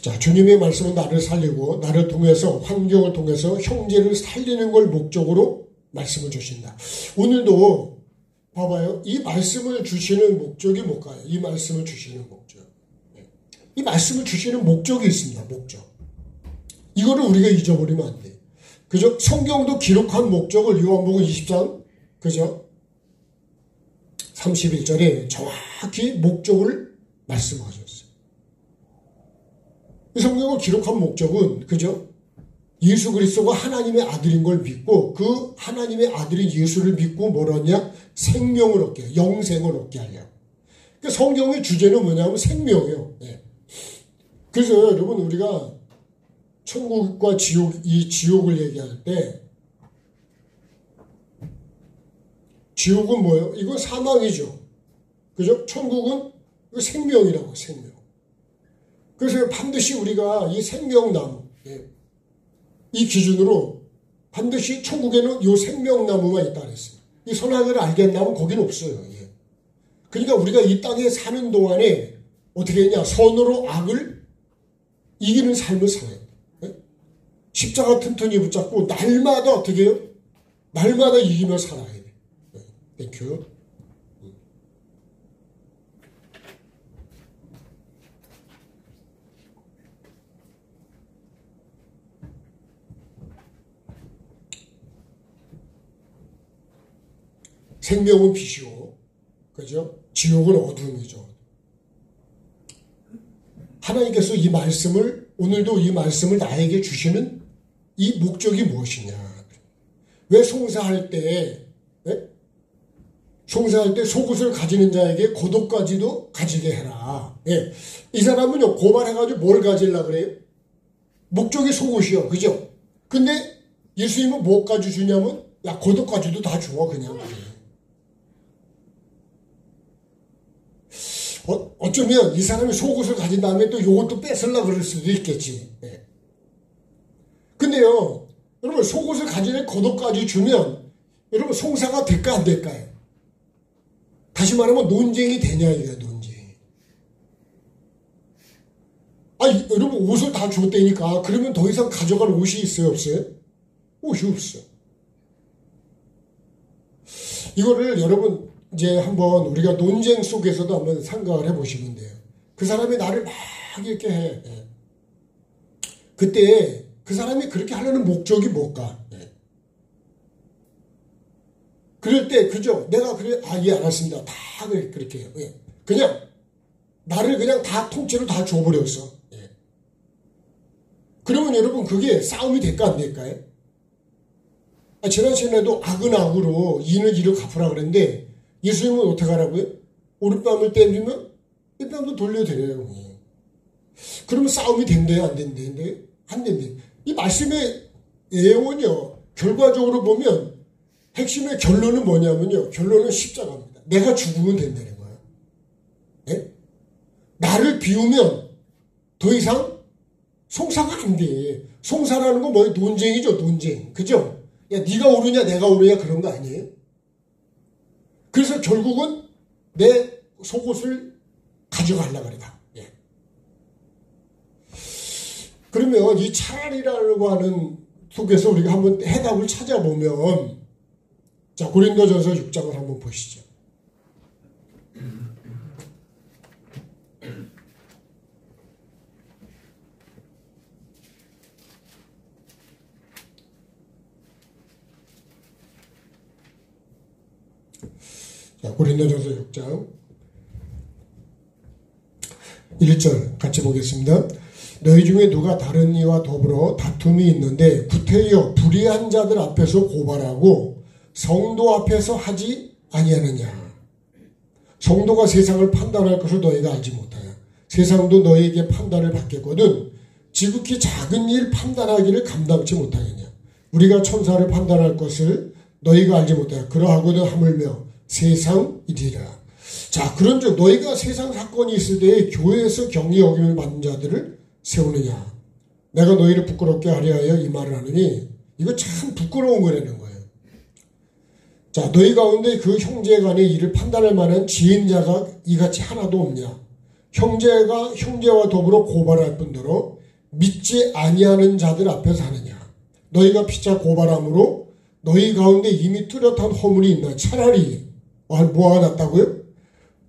자, 주님의 말씀은 나를 살리고 나를 통해서 환경을 통해서 형제를 살리는 걸 목적으로 말씀을 주신다. 오늘도 봐봐요. 이 말씀을 주시는 목적이 뭘까요? 이 말씀을 주시는 목적. 이 말씀을 주시는 목적이 있습니다. 목적. 이거를 우리가 잊어버리면 안 돼요. 그죠? 성경도 기록한 목적을 요한복음 20장, 그죠? 31절에 정확히 목적을 말씀하셨어요. 이 성경을 기록한 목적은, 그죠? 예수 그리스도가 하나님의 아들인 걸 믿고 그 하나님의 아들인 예수를 믿고 뭘 얻냐? 생명을 얻게, 영생을 얻게 하려고. 그러니까 성경의 주제는 뭐냐면 생명이에요. 네. 그래서 여러분 우리가 천국과 지옥, 이 지옥을 얘기할 때 지옥은 뭐예요? 이건 사망이죠. 그죠? 천국은 생명이라고 생명. 그래서 반드시 우리가 이 생명나무 이 기준으로 반드시 천국에는 이 생명나무만 있다 그랬어요. 이 선악을 알겠나면 거기는 없어요. 그러니까 우리가 이 땅에 사는 동안에 어떻게 했냐? 선으로 악을 이기는 삶을 살아요. 십자가 튼튼히 붙잡고 날마다 어떻게 해요? 날마다 이기며 살아야 돼. 땡큐. 생명은 빛이고, 그죠? 지옥은 어둠이죠. 하나님께서 이 말씀을, 오늘도 이 말씀을 나에게 주시는 이 목적이 무엇이냐. 왜 송사할 때, 네? 송사할 때 속옷을 가지는 자에게 겉옷까지도 가지게 해라. 예. 이 사람은요, 고발해가지고 뭘 가지려고 그래요? 목적이 속옷이요. 그죠? 근데 예수님은 뭐까지 주냐면, 야, 겉옷까지도 다 줘, 그냥. 어쩌면 이 사람이 속옷을 가진 다음에 또 요것도 뺏으려고 그럴 수도 있겠지. 예. 근데요, 여러분, 속옷을 가진 겉옷까지 주면, 여러분, 송사가 될까, 안 될까요? 다시 말하면 논쟁이 되냐, 이거야, 논쟁. 여러분, 옷을 다 줬다니까, 그러면 더 이상 가져갈 옷이 있어요, 없어요? 옷이 없어. 이거를 여러분 이제 한번 우리가 논쟁 속에서도 한번 생각을 해보시면 돼요. 그 사람이 나를 막 이렇게 해. 그때 그 사람이 그렇게 하려는 목적이 뭘까? 그럴 때 그죠? 내가 그래 예 알았습니다. 다 그렇게 해요. 그냥 나를 그냥 다 통째로 다 줘버렸어. 그러면 여러분 그게 싸움이 될까 안 될까요? 지난 시간에도 악은 악으로 이는 이로 갚으라 그랬는데 예수님은 어떻게 하라고요? 오른뺨을 때리면 이 뺨도 돌려드려요. 그러면 싸움이 된대요? 안 된대요? 안 된대요. 이 말씀의 내용은요. 결과적으로 보면 핵심의 결론은 뭐냐면요. 결론은 십자가입니다. 내가 죽으면 된다는 거예요. 네? 나를 비우면 더 이상 송사가 안 돼. 송사라는 건 뭐예요? 논쟁이죠. 논쟁. 그죠? 야, 네가 옳으냐 내가 옳으냐 그런 거 아니에요? 그래서 결국은 내 속옷을 가져가려고 그러다. 그러면 이 차라리라고 하는 속에서 우리가 한번 해답을 찾아보면 자 고린도전서 6장을 한번 보시죠. 자, 고린도전서 6장 1절 같이 보겠습니다. 너희 중에 누가 다른 이와 더불어 다툼이 있는데 구태여 불의한 자들 앞에서 고발하고 성도 앞에서 하지 아니하느냐. 성도가 세상을 판단할 것을 너희가 알지 못하냐. 세상도 너희에게 판단을 받겠거든 지극히 작은 일 판단하기를 감당치 못하겠냐. 우리가 천사를 판단할 것을 너희가 알지 못하냐. 그러하거든 하물며 세상이리라. 자, 그런즉 너희가 세상 사건이 있을 때에 교회에서 경히 여김을 받는 자들을 세우느냐. 내가 너희를 부끄럽게 하려 이 말을 하느니 이거 참 부끄러운 거라는 거예요. 자, 너희 가운데 그 형제 간의 일을 판단할 만한 지혜인 자가 이같이 하나도 없냐. 형제가 형제와 더불어 고발할 뿐더러 믿지 아니하는 자들 앞에서 하느냐. 너희가 피차 고발함으로 너희 가운데 이미 뚜렷한 허물이 있나. 차라리 뭐가 낫다고요?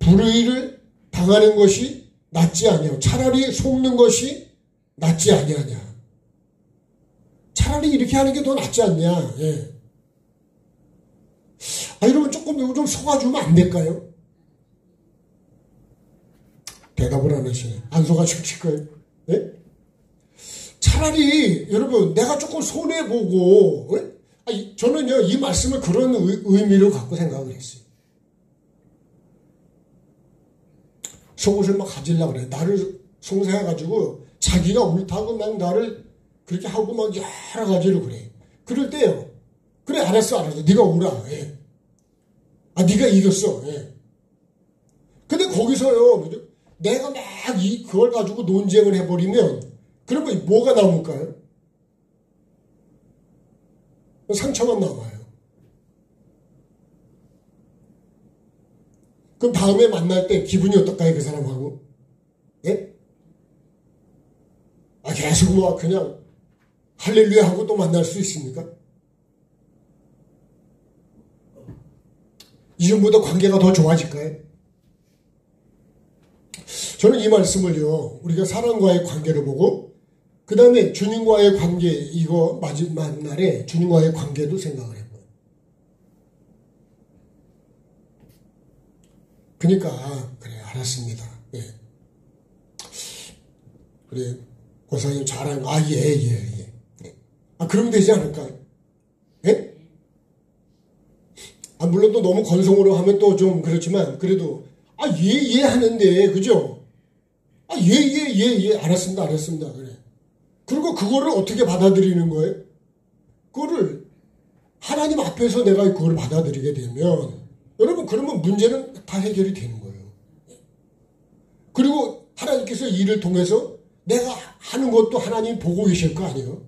불의를 당하는 것이 낫지 아니하냐. 차라리 속는 것이 낫지 아니하냐. 차라리 이렇게 하는 게 더 낫지 않냐. 이러면 조금 좀 속아주면 안 될까요? 대답을 안 하시네. 안 속아주실 거예요? 차라리 여러분 내가 조금 손해보고 저는요 이 말씀을 그런 의미로 갖고 생각을 했어요. 속옷을 막 가지려고 그래. 나를 송사해가지고 자기가 옳다고 막 나를 그렇게 하고 막 여러 가지로 그래. 그럴 때요. 그래 알았어. 네가 옳아. 네가 이겼어. 근데 거기서요. 내가 막 그걸 가지고 논쟁을 해버리면 그러면 뭐가 남을까요? 상처만 남아요. 그럼 다음에 만날 때 기분이 어떨까요? 그 사람하고? 계속 뭐 그냥 할렐루야 하고 또 만날 수 있습니까? 이전보다 관계가 더 좋아질까요? 저는 이 말씀을요, 우리가 사람과의 관계를 보고, 그 다음에 주님과의 관계, 이거 마지막 날에 주님과의 관계도 생각을 해봐요. 그러니까, 그래, 알았습니다. 그래, 고사님 잘한 거, 예. 그러면 되지 않을까요? 물론 또 너무 건성으로 하면 또 좀 그렇지만, 그래도, 예 하는데, 그죠? 예, 알았습니다. 그래. 그리고 그거를 어떻게 받아들이는 거예요? 그거를 하나님 앞에서 내가 그걸 받아들이게 되면, 여러분, 그러면 문제는 다 해결이 되는 거예요. 그리고 하나님께서 일을 통해서 내가 하는 것도 하나님 보고 계실 거 아니에요?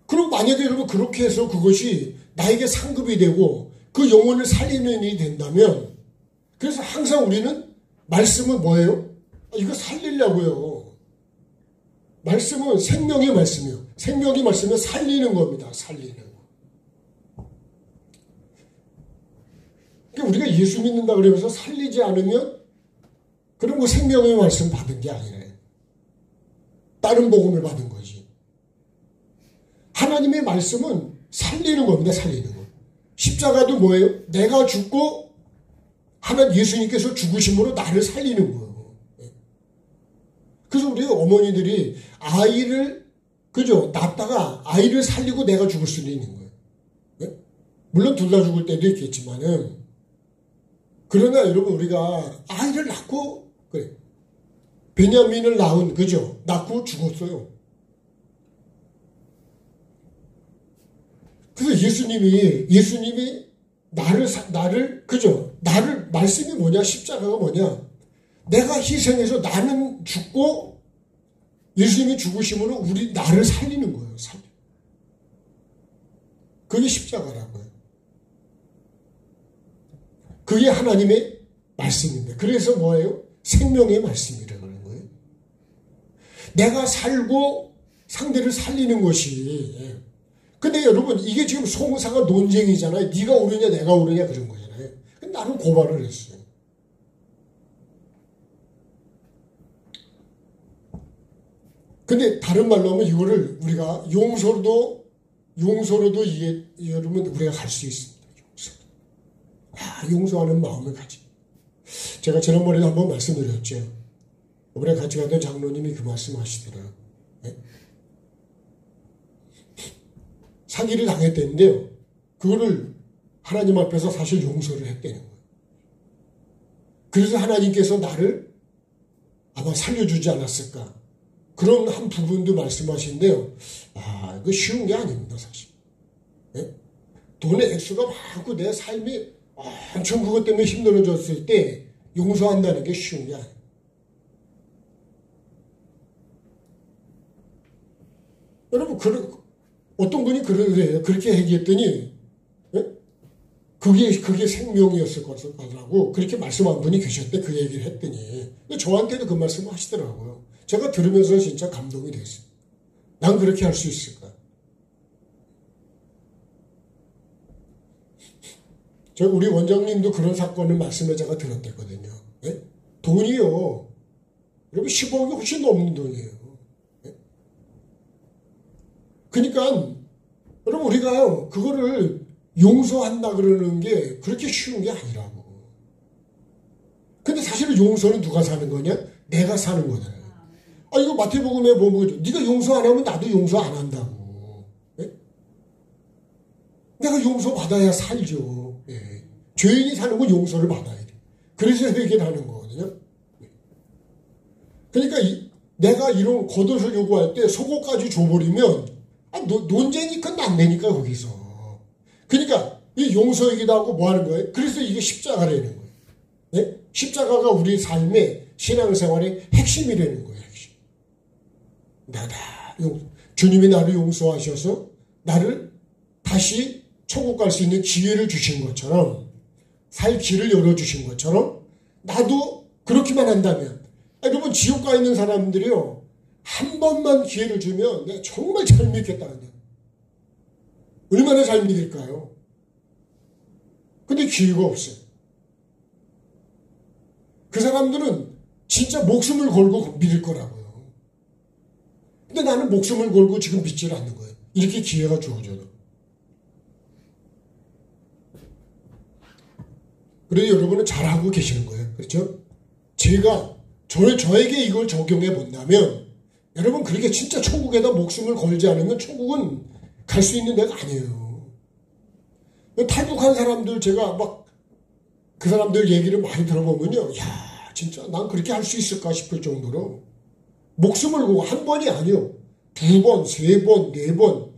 그리고 만약에 여러분 그렇게 해서 그것이 나에게 상급이 되고 그 영혼을 살리는 일이 된다면, 그래서 항상 우리는 말씀은 뭐예요? 이거 살리려고요. 말씀은 생명의 말씀이에요. 생명의 말씀은 살리는 겁니다. 살리는 거. 그러니까 우리가 예수 믿는다 그러면서 살리지 않으면 그럼 뭐 생명의 말씀 받은 게 아니래. 다른 복음을 받은 거지. 하나님의 말씀은 살리는 겁니다. 살리는 거. 십자가도 뭐예요? 내가 죽고 하나님 예수님께서 죽으심으로 나를 살리는 거예요. 그래서 우리 어머니들이 아이를 그죠? 낳다가 아이를 살리고 내가 죽을 수도 있는 거예요. 네? 물론 둘 다 죽을 때도 있겠지만은 그러나 여러분 우리가 아이를 낳고 그래 베냐민을 낳은 그죠? 낳고 죽었어요. 그래서 예수님이 나를 그죠? 나를 말씀이 뭐냐? 십자가가 뭐냐? 내가 희생해서 나는 죽고 예수님이 죽으심으로 나를 살리는 거예요. 그게 십자가라고요. 그게 하나님의 말씀인데 그래서 뭐예요? 생명의 말씀이라고 하는 거예요. 내가 살고 상대를 살리는 것이 근데 여러분 이게 지금 송사가 논쟁이잖아요. 네가 옳으냐 내가 옳으냐 그런 거잖아요. 나는 고발을 했어요. 근데 다른 말로 하면 이거를 우리가 용서로도 이게 여러분 우리가 갈 수 있습니다. 용서하는 마음을 가지. 제가 지난번에도 한번 말씀드렸죠. 이번에 같이 가던 장로님이 그 말씀 하시더라. 네? 사기를 당했대는데요. 그거를 하나님 앞에서 사실 용서를 했다는 거예요. 그래서 하나님께서 나를 아마 살려주지 않았을까. 그런 한 부분도 말씀하시는데요. 이거 쉬운 게 아닙니다, 사실. 네? 돈의 액수가 많고 내 삶이 엄청 그것 때문에 힘들어졌을 때 용서한다는 게 쉬운 게 아니에요. 여러분, 어떤 분이 그러래요. 그렇게 얘기했더니, 네? 그게 생명이었을 거라고 그렇게 말씀한 분이 계셨대. 그 얘기를 했더니. 저한테도 그 말씀을 하시더라고요. 제가 들으면서 진짜 감동이 됐어요. 난 그렇게 할 수 있을까? 우리 원장님도 그런 사건을 말씀을 제가 들었댔거든요. 네? 돈이요. 여러분 10억이 훨씬 넘는 돈이에요. 네? 그러니까 여러분 우리가 그거를 용서한다 그러는 게 그렇게 쉬운 게 아니라고. 근데 사실은 용서는 누가 사는 거냐? 내가 사는 거잖아요. 이거 마태복음에 보면 네가 용서 안 하면 나도 용서 안 한다고. 네? 내가 용서 받아야 살죠. 네. 죄인이 사는 건 용서를 받아야 돼. 그래서 회개를 하는 거거든요. 네. 그러니까 내가 이런 겉옷을 요구할 때 속옷까지 줘버리면 논쟁이 끝난다니까 거기서. 그러니까 이 용서이기도 하고 뭐 하는 거예요? 그래서 이게 십자가라는 거예요. 네? 십자가가 우리 삶의 신앙생활의 핵심이라는 거예요. 주님이 나를 용서하셔서 나를 다시 천국 갈 수 있는 기회를 주신 것처럼 살 길을 열어주신 것처럼 나도 그렇게만 한다면 여러분 지옥 가 있는 사람들이요 한 번만 기회를 주면 내가 정말 잘 믿겠다. 얼마나 잘 믿을까요? 근데 기회가 없어요. 그 사람들은 진짜 목숨을 걸고 믿을 거라고요. 근데 나는 목숨을 걸고 지금 믿지를 않는 거예요. 이렇게 기회가 주어져도. 그래도 여러분은 잘하고 계시는 거예요. 그렇죠? 저에게 이걸 적용해 본다면 여러분 그렇게 진짜 천국에다 목숨을 걸지 않으면 천국은 갈 수 있는 데가 아니에요. 탈북한 사람들 제가 막 그 사람들 얘기를 많이 들어보면요. 진짜 난 그렇게 할 수 있을까 싶을 정도로 목숨을 걸고 한 번이 아니요. 2번, 3번, 4번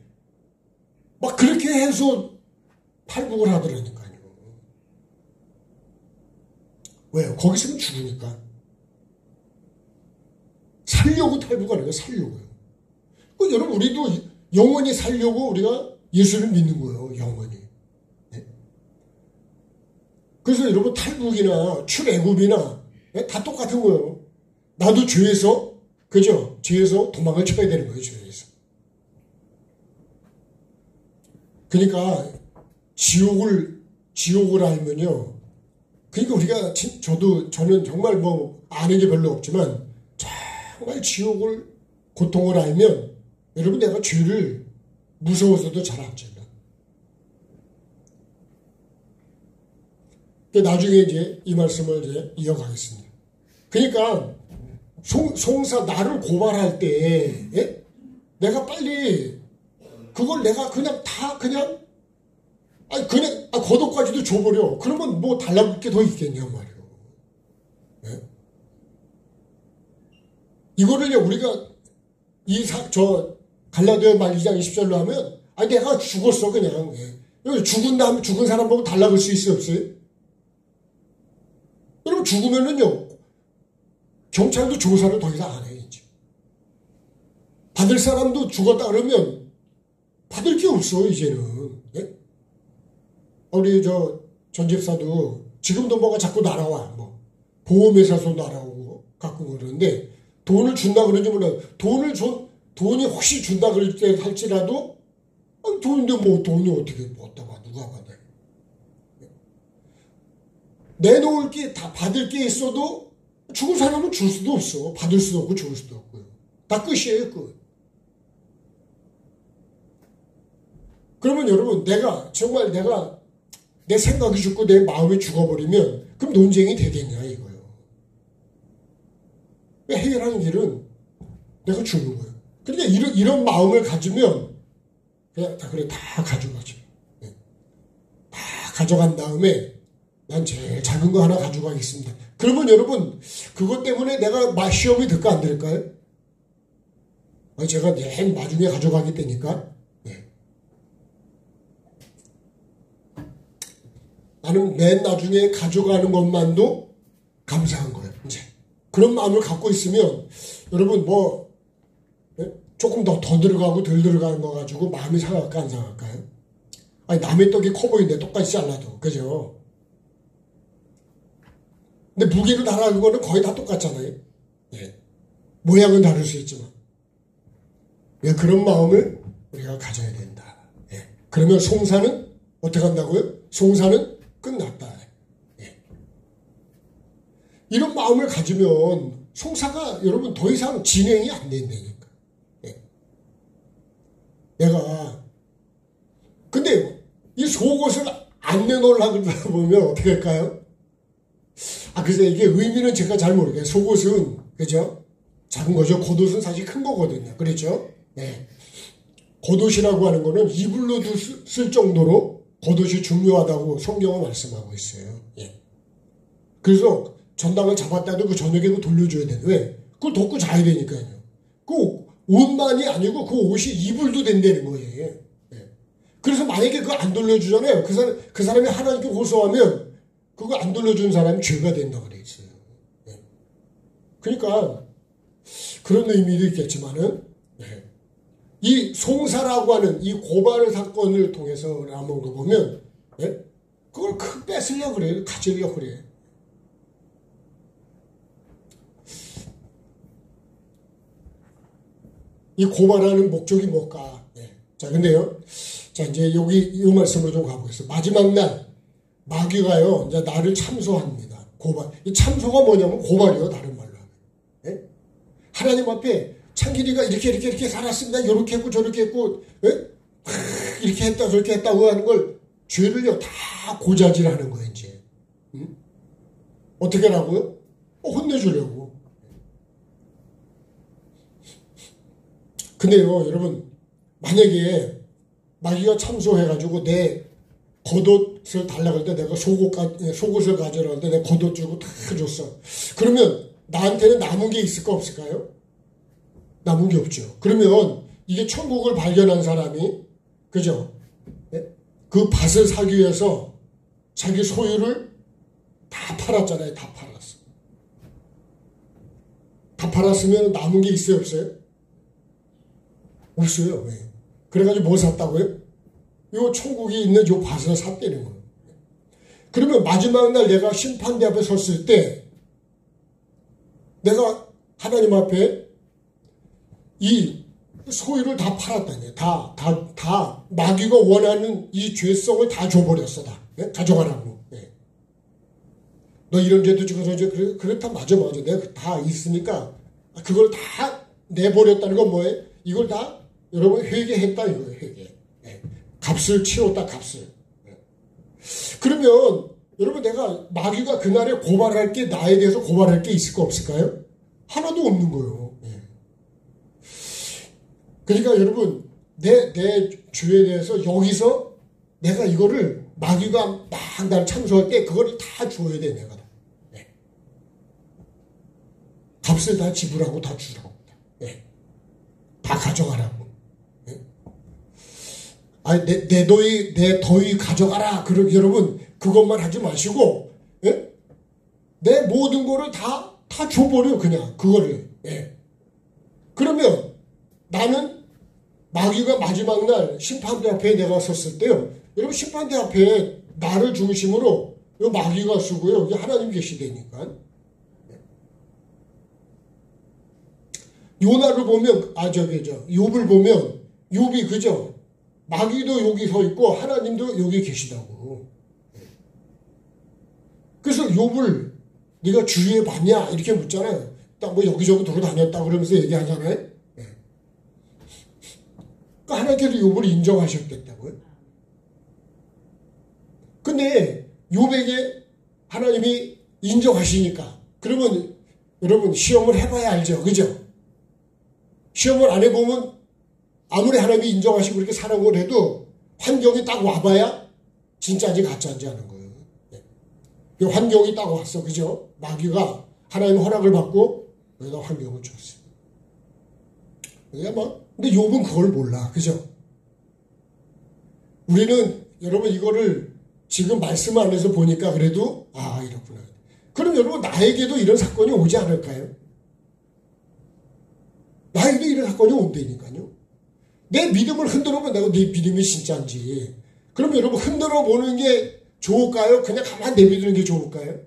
막 그렇게 해서 탈북을 하더라니까요. 왜요? 거기 있으면 죽으니까. 살려고 탈북하는 거예요. 살려고요. 여러분 우리도 영원히 살려고 우리가 예수를 믿는 거예요. 영원히. 네? 그래서 여러분 탈북이나 출애굽이나 네? 다 똑같은 거예요. 나도 죄에서 그죠? 죄에서 도망을 쳐야 되는 거예요. 죄에서. 그러니까 지옥을 알면요. 그러니까 우리가 저는 정말 뭐 아는 게 별로 없지만 정말 지옥을 고통을 알면 여러분 내가 죄를 무서워서도 잘 안 찔러. 나중에 이제 이 말씀을 이제 이어가겠습니다. 그러니까 송사 나를 고발할 때 내가 빨리 그걸 내가 그냥 다 그냥 거독까지도 줘버려. 그러면 뭐 달라붙을 게 더 있겠냐 말이요. 네? 이거를요 우리가 갈라디아 말 2장 20절로 하면 내가 죽었어 그냥. 여기 죽은 사람 보고 달라붙을 수 있어요 없어요? 여러분 죽으면은요 경찰도 조사를 더 이상 안 해요 이제. 받을 사람도 죽었다 그러면 받을 게 없어 이제는. 네? 우리 전 집사도 지금도 뭐가 자꾸 날아와. 뭐 보험회사에서 날아오고 가끔 그러는데 돈을 준다 그러는지 몰라요. 돈이 혹시 준다 그럴 때 할지라도 돈인데 뭐 돈이 어떻게 어디다 봐 누가 받아. 내놓을 게 다 받을 게 있어도 죽은 사람은 줄 수도 없어. 받을 수도 없고 줄 수도 없고요. 다 끝이에요 끝. 그러면 여러분 정말 내가 내 생각이 죽고 내 마음이 죽어버리면 그럼 논쟁이 되겠냐 이거요. 해결하는 길은 내가 죽는 거예요. 그러니까 이런 마음을 가지면 그냥 다 가져가죠. 다 가져간 다음에 난 제일 작은 거 하나 가져가겠습니다. 그러면 여러분 그것 때문에 내가 시험이 들까 안 들까요? 제가 맨 나중에 가져가게 되니까 나는 맨 나중에 가져가는 것만도 감사한 거예요. 이제 그런 마음을 갖고 있으면 여러분 조금 더 들어가고 덜 들어가는 거 가지고 마음이 상할까 안 상할까요? 남의 떡이 커 보이는데 똑같이 잘라도 그죠? 근데 무게로 달아는 거는 거의 다 똑같잖아요. 모양은 다를 수 있지만 그런 마음을 우리가 가져야 된다. 그러면 송사는 어떻게 한다고요? 송사는 끝났다. 이런 마음을 가지면 송사가 여러분 더 이상 진행이 안 된다니까. 근데 이 속옷을 안 내놓으려고 보면 어떻게 할까요? 글쎄 이게 의미는 제가 잘 모르겠어요. 속옷은 그죠? 작은 거죠. 겉옷은 사실 큰 거거든요. 그렇죠? 겉옷이라고 하는 거는 이불로도 쓸 정도로 겉옷이 중요하다고 성경은 말씀하고 있어요. 그래서 전당을 잡았다도 그 저녁에 그거 돌려줘야 되는데 왜? 그걸 덮고 자야 되니까요. 그 옷만이 아니고 그 옷이 이불도 된다는 거예요. 그래서 만약에 그거 안 돌려주잖아요. 그 사람이 하나님께 호소하면 그거 안 돌려준 사람이 죄가 된다고 그래 있어요. 그러니까 그런 의미도 있겠지만은 이 송사라고 하는 이 고발 사건을 통해서 한번 보면 그걸 뺏으려고 그래요. 가지려고 그래요. 이 고발하는 목적이 뭘까? 자, 근데요. 자, 이제 여기 이 말씀으로 좀 가보겠습니다. 마지막 날 마귀가요, 이제 나를 참소합니다. 고발. 이 참소가 뭐냐면 고발이요, 다른 말로 하면. 하나님 앞에 창길이가 이렇게 살았습니다. 이렇게 했고 저렇게 했고, 이렇게 했다 저렇게 했다고 하는 걸 죄를요 다 고자질하는 거예요 이제. 어떻게 하라고요? 혼내주려고. 근데요 여러분 만약에 마귀가 참소해가지고 내 겉옷을 달라고 할 때 내가 속옷을 가져라 할 때 내가 겉옷 주고 다 줬어. 그러면 나한테는 남은 게 있을까 없을까요? 남은 게 없죠. 그러면 이게 천국을 발견한 사람이 그죠? 그 밭을 사기 위해서 자기 소유를 다 팔았잖아요. 다 팔았어. 다 팔았으면 남은 게 있어요 없어요? 없어요. 왜? 그래가지고 뭐 샀다고요? 요 천국이 있는 요 밭을 샀다는 거예요. 그러면 마지막 날 내가 심판대 앞에 섰을 때 내가 하나님 앞에 이 소유를 다 팔았다니. 다 마귀가 원하는 이 죄성을 다 줘버렸어. 다. 가져가라고. 너 이런 죄도 지고 저런 죄, 그렇다, 맞아. 내가 다 있으니까, 그걸 다 내버렸다는 건 뭐예요? 이걸 다, 여러분, 회개했다, 이거예요, 회개. 예. 값을 치웠다, 값을. 예. 그러면, 여러분, 내가 마귀가 그날에 고발할 게, 나에 대해서 고발할 게 있을까, 없을까요? 하나도 없는 거예요. 예. 그러니까 여러분, 내 죄에 대해서 여기서 내가 이거를 마귀가 막 날 참소할 때 그걸 다 줘야 돼, 내가. 네. 값을 다 지불하고 다 주라고. 네. 다 가져가라고. 네. 아니, 내 더위 가져가라. 그럼 여러분, 그것만 하지 마시고, 네? 내 모든 거를 다 줘버려, 그냥. 그거를. 네. 그러면 나는 마귀가 마지막 날 심판대 앞에 내가 섰을 때요. 여러분, 심판대 앞에 나를 중심으로 요 마귀가 쓰고요. 여기 하나님 계시다니까. 요나를 보면, 욥을 보면, 욥이 그죠? 마귀도 여기 서 있고, 하나님도 여기 계시다고. 그래서 욥을 네가 주위에 봤냐? 이렇게 묻잖아요. 딱 뭐 여기저기 돌아다녔다 그러면서 얘기하잖아요. 그러니까 하나님께서 욥을 인정하셨겠다고요. 근데 욥에게 하나님이 인정하시니까 그러면 여러분 시험을 해봐야 알죠. 그죠? 시험을 안 해보면 아무리 하나님이 인정하시고 그렇게 사랑을 해도 환경이 딱 와봐야 진짜인지 가짜인지 아는 거예요. 이 환경이 딱 왔어. 그죠? 마귀가 하나님 허락을 받고 여기다 환경을 줬어요. 근데 욥은 그걸 몰라. 그죠? 우리는 여러분 이거를 지금 말씀 안에서 보니까 그래도 이렇구나. 그럼 여러분 나에게도 이런 사건이 오지 않을까요? 나에게도 이런 사건이 온다니까요. 내 믿음을 흔들어보면 내가 네 믿음이 진짜인지. 그럼 여러분 흔들어 보는 게 좋을까요? 그냥 가만히 내비두는 게 좋을까요?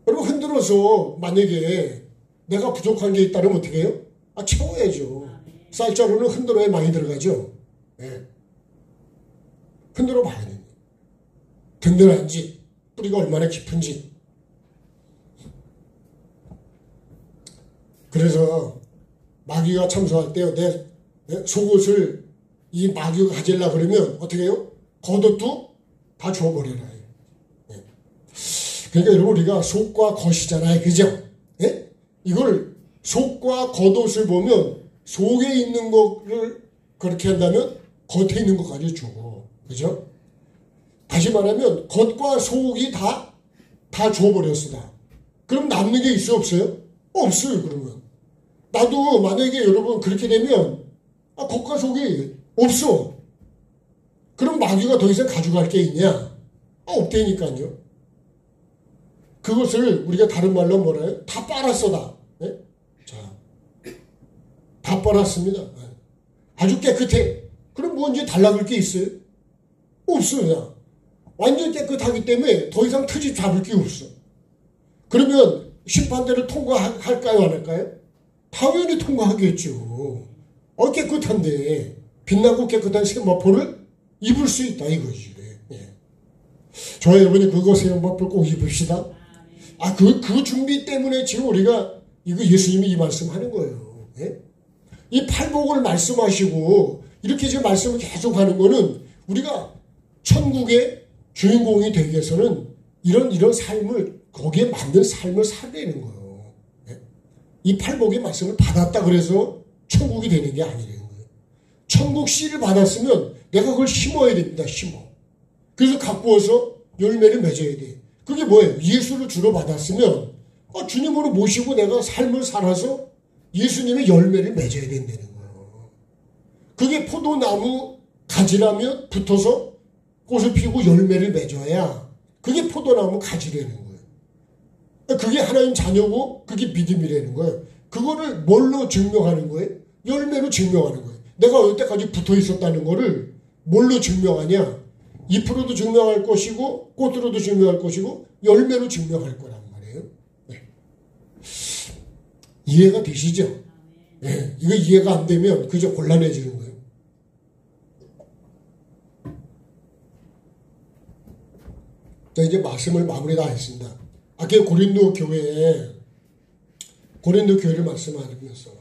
여러분 흔들어서 만약에 내가 부족한 게 있다면 어떻게 해요? 채워야죠. 쌀자루는 흔들어야 많이 들어가죠. 네. 흔들어 봐야 됩니다. 든든한지, 뿌리가 얼마나 깊은지. 그래서 마귀가 참소할 때요, 내 속옷을 이 마귀가 가질라 그러면 어떻게 해요? 겉옷도 다 줘버려라. 네. 그러니까 여러분 우리가 속과 겉이잖아요. 그죠? 네? 이걸 속과 겉옷을 보면 속에 있는 거를 그렇게 한다면 겉에 있는 것까지 주고. 그죠? 다시 말하면 겉과 속이 다 줘버렸어. 다. 그럼 남는 게 있어요? 없어요? 없어요. 그러면. 나도 만약에 여러분 그렇게 되면 겉과 속이 없어. 그럼 마귀가 더 이상 가져갈 게 있냐? 없다니까요. 그것을 우리가 다른 말로 뭐라 해요? 다 빨았어. 다. 네? 자, 다 빨았습니다. 아주 깨끗해. 그럼 뭐 이제 달라질 게 있어요? 없어요. 완전 깨끗하기 때문에 더 이상 트집 잡을 게 없어. 그러면 심판대를 통과할까요? 안 할까요? 당연히 통과하겠죠. 깨끗한데 빛나고 깨끗한 세마포를 입을 수 있다 이거지. 예. 저와 여러분이 그거 세마포를 꼭 입읍시다. 그 준비 때문에 지금 우리가 이거 예수님이 이 말씀하는 거예요. 예? 이 팔복을 말씀하시고 이렇게 지금 말씀을 계속 하는 거는 우리가 천국의 주인공이 되기 위해서는 이런 삶을 거기에 맞는 삶을 살아내는 거예요. 예? 이 팔복의 말씀을 받았다 그래서 천국이 되는 게 아니라는 거예요. 천국 씨를 받았으면 내가 그걸 심어야 됩니다. 심어. 그래서 갖고 와서 열매를 맺어야 돼. 그게 뭐예요? 예수를 주로 받았으면 주님으로 모시고 내가 삶을 살아서 예수님의 열매를 맺어야 된다는 거예요. 그게 포도나무 가지라면 붙어서 꽃을 피우고 열매를 맺어야 그게 포도나무 가지라는 거예요. 그게 하나님 자녀고 그게 믿음이라는 거예요. 그거를 뭘로 증명하는 거예요? 열매로 증명하는 거예요. 내가 여태까지 붙어 있었다는 거를 뭘로 증명하냐? 잎으로도 증명할 것이고 꽃으로도 증명할 것이고 열매로 증명할 거란 말이에요. 네. 이해가 되시죠? 네. 이거 이해가 안 되면 그저 곤란해지는 거예요. 자, 이제 말씀을 마무리 다 했습니다. 아까 고린도 교회를 말씀하면서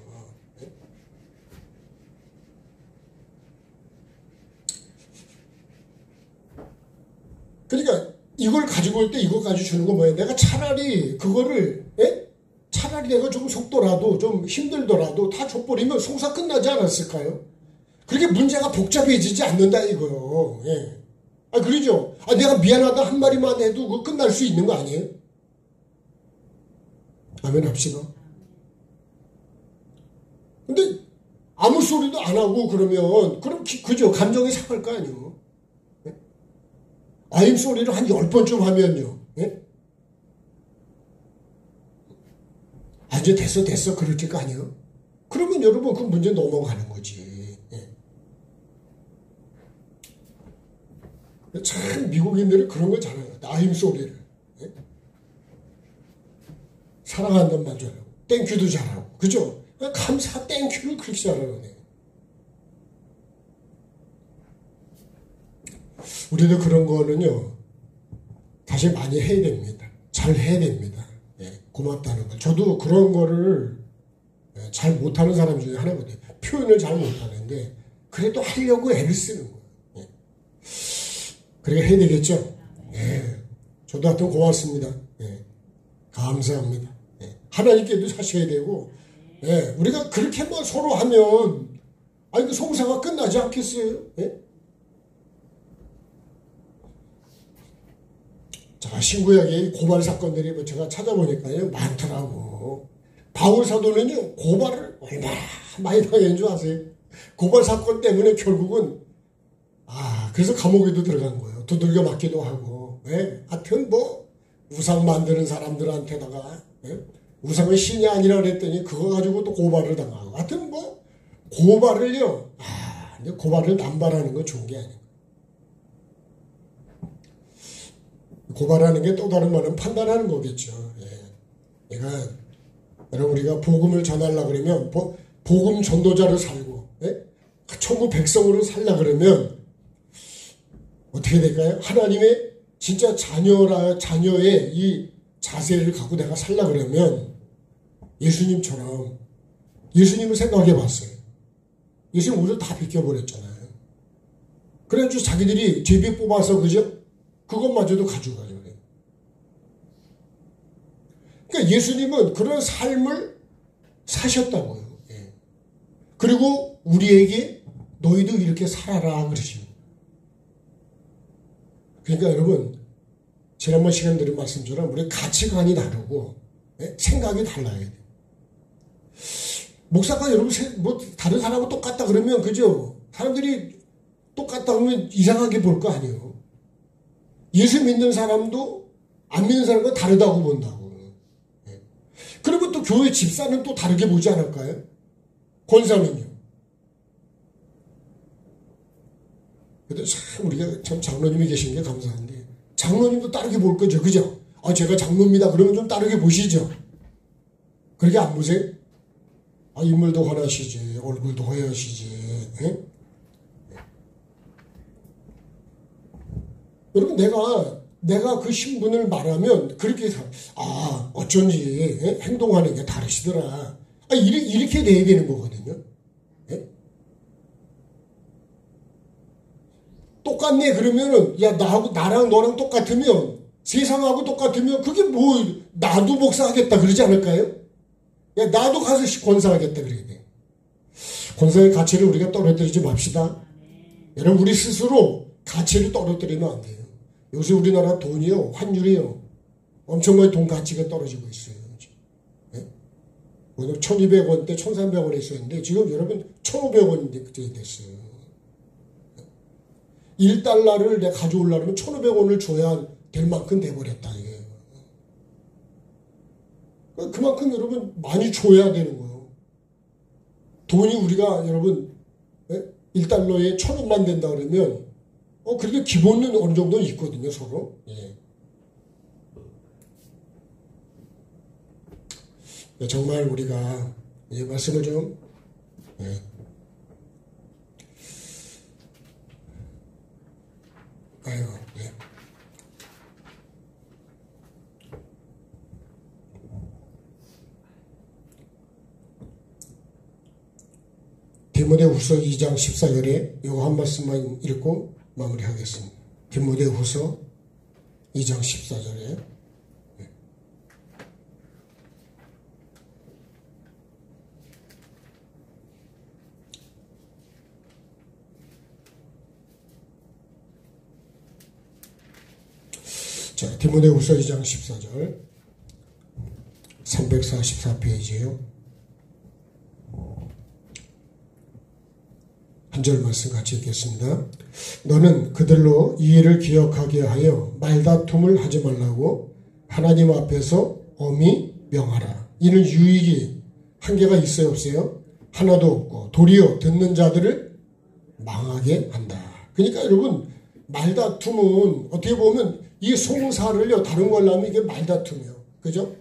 그러니까 이걸 가지고 올 때 이거까지 주는 건 뭐예요? 내가 차라리 그거를 차라리 내가 좀 속더라도 좀 힘들더라도 다 줘버리면 송사 끝나지 않았을까요? 그렇게 문제가 복잡해지지 않는다 이거요. 예. 아 그러죠. 아 내가 미안하다 한 마리만 해도 그거 끝날 수 있는 거 아니에요? 아멘 합시다. 근데 아무 소리도 안 하고 그러면 그럼 그죠 감정이 상할 거 아니에요. 예? 아임 소리를 한 10번쯤 하면요. 예? 아 이제 됐어 그럴 거 아니에요. 그러면 여러분 그 문제 넘어가는 거지. 예. 참 미국인들이 그런 거 잘해요. 아임 소리를. 예? 사랑한다는 말 잘하고 땡큐도 잘하고 그죠? 감사 땡큐를 그렇게 잘하네. 우리도 그런 거는요 다시 많이 해야 됩니다. 잘 해야 됩니다. 예, 고맙다는 거. 저도 그런 거를 잘 못하는 사람 중에 하나거든요. 표현을 잘 못하는데 그래도 하려고 애를 쓰는 거예요. 예. 그렇게 해야 되겠죠? 예. 저도 하여튼 고맙습니다. 예. 감사합니다. 예. 하나님께도 하셔야 되고 예. 우리가 그렇게만 서로 하면 아니 그 송사가 끝나지 않겠어요? 예? 자, 신구약의 고발 사건들이 제가 찾아보니까요 많더라고. 바울 사도는요 고발을 얼마나 많이 당한 줄 아세요? 고발 사건 때문에 결국은 그래서 감옥에도 들어간 거예요. 두들겨 맞기도 하고. 예? 하여튼 뭐 우상 만드는 사람들한테다가 우상은 신이 아니라 그랬더니 그거 가지고 또 고발을 당하고. 하여튼 뭐 고발을요 근데 고발을 남발하는 건 좋은 게 아니에요. 고발하는 게 또 다른 말은 판단하는 거겠죠. 예. 여러분 우리가 복음을 전하려고 그러면 복음 전도자로 살고 천국 백성으로 살려 그러면 어떻게 될까요? 하나님의 진짜 자녀의 이 자세를 갖고 내가 살려 그러면 예수님처럼 예수님을 생각해 봤어요. 예수님 옷을 다 벗겨버렸잖아요. 그래가지고 자기들이 제비 뽑아서 그죠? 그것마저도 가져가요. 그러니까 예수님은 그런 삶을 사셨다고요. 예. 그리고 우리에게 너희도 이렇게 살아라 그러십니다. 그러니까 여러분 지난번 시간 들은 말씀처럼 우리 가치관이 다르고 생각이 달라야 돼요. 목사가 여러분 뭐 다른 사람하고 똑같다 그러면 그죠? 사람들이 똑같다 그러면 이상하게 볼 거 아니에요. 예수 믿는 사람도 안 믿는 사람과 다르다고 본다고. 그리고 또 교회 집사는 또 다르게 보지 않을까요? 권사는요. 그래도 참 우리가 참 장로님이 계신 게 감사한데 장로님도 다르게 볼 거죠. 그죠? 제가 장로입니다. 그러면 좀 다르게 보시죠. 그렇게 안 보세요? 인물도 훤하시지 얼굴도 허여시지. 여러분 내가 그 신분을 말하면 그렇게 어쩐지 행동하는 게 다르시더라. 이렇게 돼야 되는 거거든요. 똑같네 그러면은 야 나랑 너랑 똑같으면 세상하고 똑같으면 그게 뭐 나도 목사하겠다 그러지 않을까요? 야 나도 가서 권사하겠다 그래야 돼. 권사의 가치를 우리가 떨어뜨리지 맙시다. 여러분 우리 스스로 가치를 떨어뜨리면 안 돼요. 요새 우리나라 돈이요 환율이요 엄청나게 돈 가치가 떨어지고 있어요. 네? 1200원대 1300원에 있었는데 지금 여러분 1500원이 됐어요. 1달러를 내가 가져오려면 1500원을 줘야 될 만큼 돼버렸다 이게. 그만큼 여러분 많이 줘야 되는 거예요. 돈이 우리가 여러분 1달러에 1000원만 된다 그러면 그래도 기본은 어느 정도는 있거든요, 서로. 예. 정말 우리가 이 말씀을 좀, 예. 디모데후서 2장 14절에 이거 한 말씀만 읽고 마무리하겠습니다. 디모데후서 2장 14절에 자, 디모데후서 2장 14절 344페이지에요. 한 절 말씀 같이 읽겠습니다. 너는 그들로 이 일을 기억하게 하여 말다툼을 하지 말라고 하나님 앞에서 엄히 명하라. 이는 유익이 한계가 있어요, 없어요? 하나도 없고 도리어 듣는 자들을 망하게 한다. 그러니까 여러분, 말다툼은 어떻게 보면 이 송사를요, 다른 걸로 하면 이게 말다툼이에요. 그죠?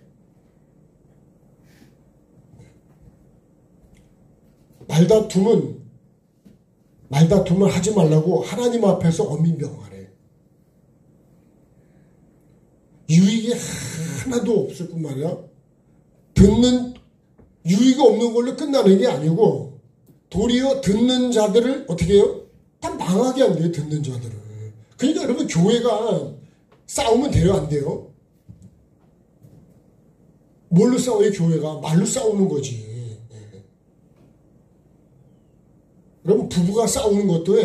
말다툼을 하지 말라고 하나님 앞에서 엄히 명하래. 유익이 하나도 없을 뿐만 아니라 유익이 없는 걸로 끝나는 게 아니고 도리어 듣는 자들을 어떻게 해요? 다 망하게 한대요, 듣는 자들을. 그러니까 여러분, 교회가 싸우면 돼요, 안 돼요? 뭘로 싸워요, 교회가? 말로 싸우는 거지. 여러분, 부부가 싸우는 것도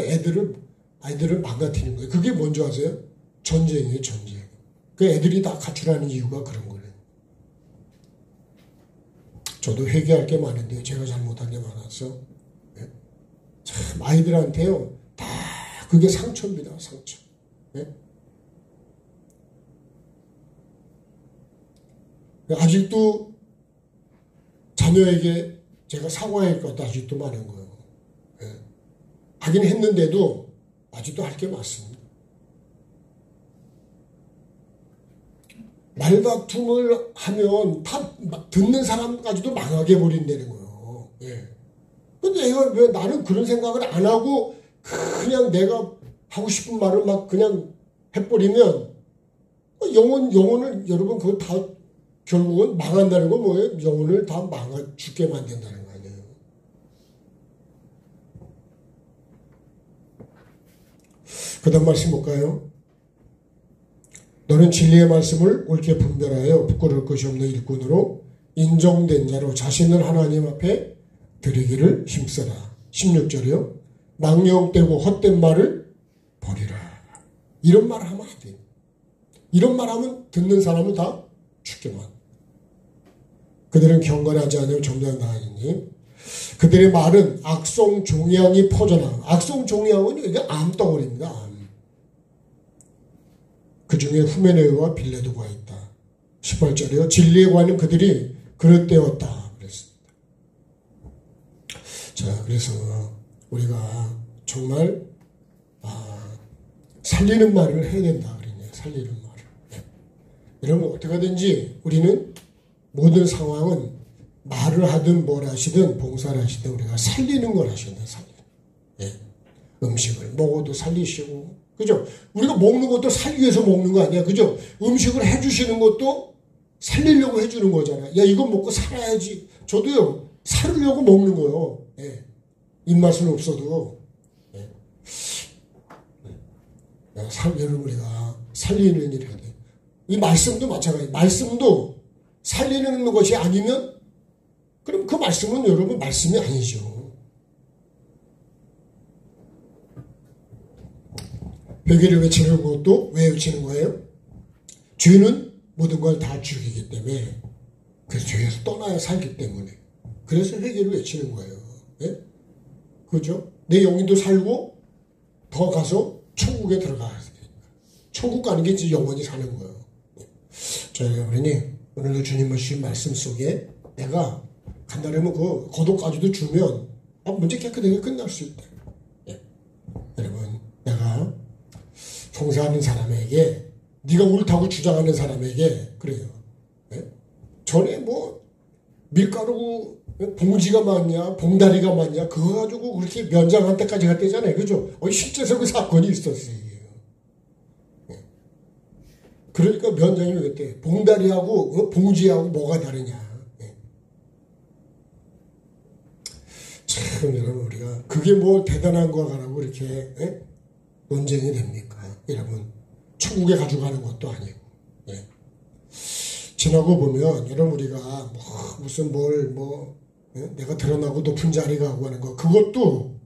아이들을 망가뜨리는 거예요. 그게 뭔지 아세요? 전쟁이에요, 전쟁. 그 애들이 다 가출하는 이유가 그런 거예요. 저도 회개할 게 많은데요. 제가 잘못한 게 많아서. 참, 아이들한테요, 다 그게 상처입니다, 상처. 아직도 자녀에게 제가 사과할 것도 아직도 많은 거예요. 하긴 했는데도 아직도 할 게 많습니다. 말다툼을 하면 다 듣는 사람까지도 망하게 버린다는 거예요. 근데 왜 나는 그런 생각을 안 하고 그냥 내가 하고 싶은 말을 막 그냥 해버리면 영혼을 여러분 그거 다 결국은 망한다는 건 뭐예요? 영혼을 다 죽게 만든다는 거 아니에요. 그 다음 말씀 볼까요? 너는 진리의 말씀을 옳게 분별하여 부끄러울 것이 없는 일꾼으로 인정된 자로 자신을 하나님 앞에 드리기를 힘써라. 16절이요. 망령되고 헛된 말을 버리라. 이런 말을 하면 안 돼요. 이런 말 하면 듣는 사람은 다 죽게만. 그들은 경건하지 않으며 정당하니 그들의 말은 악성 종양이 퍼져나. 악성 종양은 이게 암덩어리입니다. 암. 그 중에 후메네오와 빌레도가 있다. 18절이요. 진리에 관한 그들이 그릇되었다. 그랬습니다. 자, 그래서 우리가 정말 살리는 말을 해야 된다. 그러네요. 살리는 말을. 여러분, 어떻게든지 우리는 모든 상황은 말을 하든 뭘 하시든 봉사를 하시든 우리가 살리는 걸 하셔야 돼요. 살리는. 음식을 먹어도 살리시고, 그죠? 우리가 먹는 것도 살기 위해서 먹는 거 아니야, 그죠? 음식을 해주시는 것도 살리려고 해주는 거잖아. 야, 이거 먹고 살아야지. 저도요, 살으려고 먹는 거요. 입맛은 없어도. 여러분, 우리가 살리는 일을 해야 돼. 이 말씀도 마찬가지. 말씀도 살리는 것이 아니면, 그럼 그 말씀은 여러분 말씀이 아니죠. 회개를 외치는 것도 왜 외치는 거예요? 죄는 모든 걸 다 죽이기 때문에, 그래서 죄에서 떠나야 살기 때문에. 그래서 회개를 외치는 거예요. 그죠? 내 영혼도 살고 더 가서 천국에 들어가야 되니까. 천국 가는 게 이제 영원히 사는 거예요. 자, 그러니 오늘도 주님의 주신 말씀 속에 내가 간단하면 그 거독까지도 주면 문제 깨끗하게 끝날 수 있다. 여러분, 내가 봉사하는 사람에게, 네가 옳다고 주장하는 사람에게 그래요. 전에 뭐 밀가루 봉지가 많냐, 봉다리가 많냐, 그거 가지고 그렇게 면장한 때까지 갔대잖아요. 그죠? 실제로 그 사건이 있었어요. 그러니까 면장이 그랬대. 봉다리하고 봉지하고 뭐가 다르냐. 참, 여러분, 우리가 그게 뭐 대단한 거라고 이렇게 논쟁이 됩니까? 여러분, 천국에 가져가는 것도 아니고. 예. 지나고 보면 여러분 우리가 무슨 내가 드러나고 높은 자리 가고 하는 거 그것도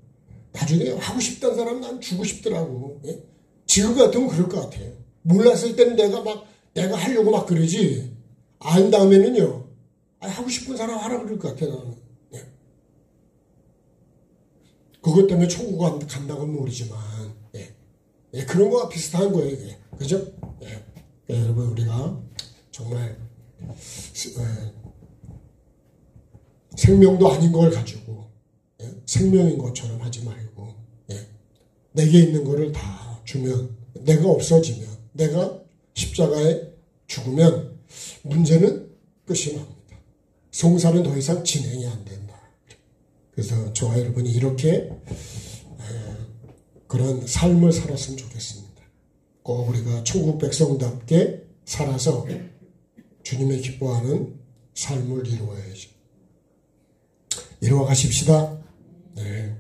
나중에 하고 싶다는 사람 난 주고 싶더라고. 예? 지금 같으면 그럴 것 같아요. 몰랐을 때는 내가 하려고 막 그러지. 안 다음에는요. 하고 싶은 사람 하라 그럴 것 같아 나는. 예. 그것 때문에 천국 간다고는 모르지만 예, 그런 거와 비슷한 거예요 이게. 그죠? 예. 예, 여러분 우리가 정말 생명도 아닌 걸 가지고 생명인 것처럼 하지 말고 내게 있는 거를 다 주면 내가 없어지면 내가 십자가에 죽으면 문제는 끝이 납니다. 성사는 더 이상 진행이 안 된다. 그래서 저와 여러분이 이렇게 그런 삶을 살았으면 좋겠습니다. 꼭 우리가 천국 백성답게 살아서 주님의 기뻐하는 삶을 이루어야죠. 이루어 가십시다. 네.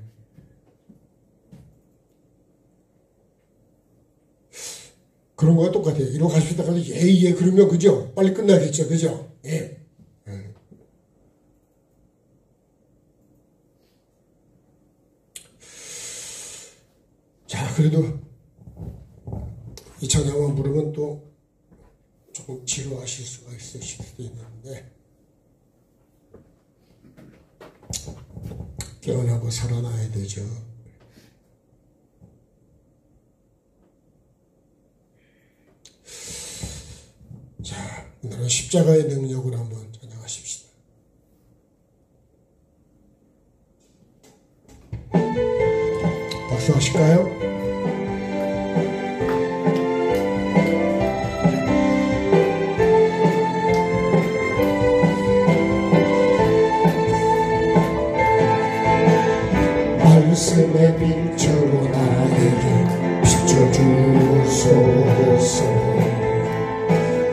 그런 거와 똑같아요. 이루어 가십시다. 예, 그러면 그죠? 빨리 끝나겠죠. 그죠? 예. 자, 그래도 이 찬양만 부르면 또 조금 지루하실 수가 있으실 수도 있는데 깨어나고 살아나야 되죠. 자, 오늘은 십자가의 능력을 한번 찬양하십시다. 박수 하실까요? 말씀의 빛으로 나에게 비춰주소서.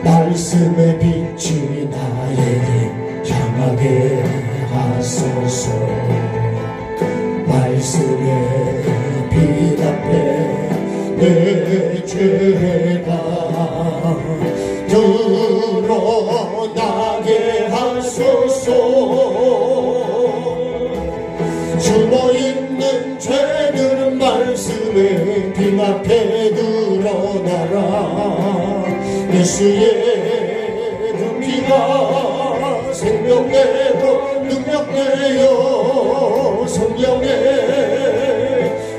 말씀의 빛이 나에게 향하게 하소서. 말씀의 빛 앞에 내 죄가 드러나게 하소서. 숨어있는 죄들은 말씀의 빛 앞에 드러나라. 예수의 그 피가 생명내고 능력내어 성령의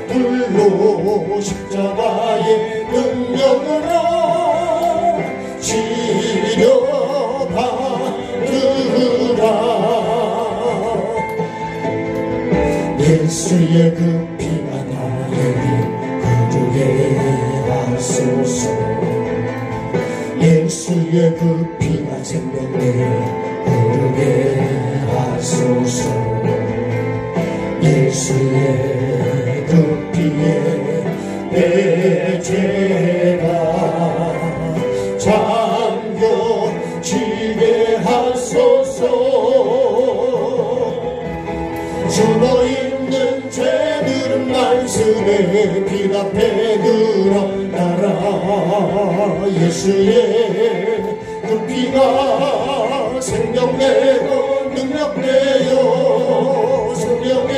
불로 십자가의 능력으로 치료받으라. 예수의 그 피가 나에게 흐르게 하소서. 예수의 그 피가 생명내어 흐르게 하소서. 예수의 그 피에 내 죄가 잠겨지게 하소서. 숨어있는 죄들은 말씀의 빛 앞에 드러나라. 예수의 그 피가 생명내고 능력내어 성령의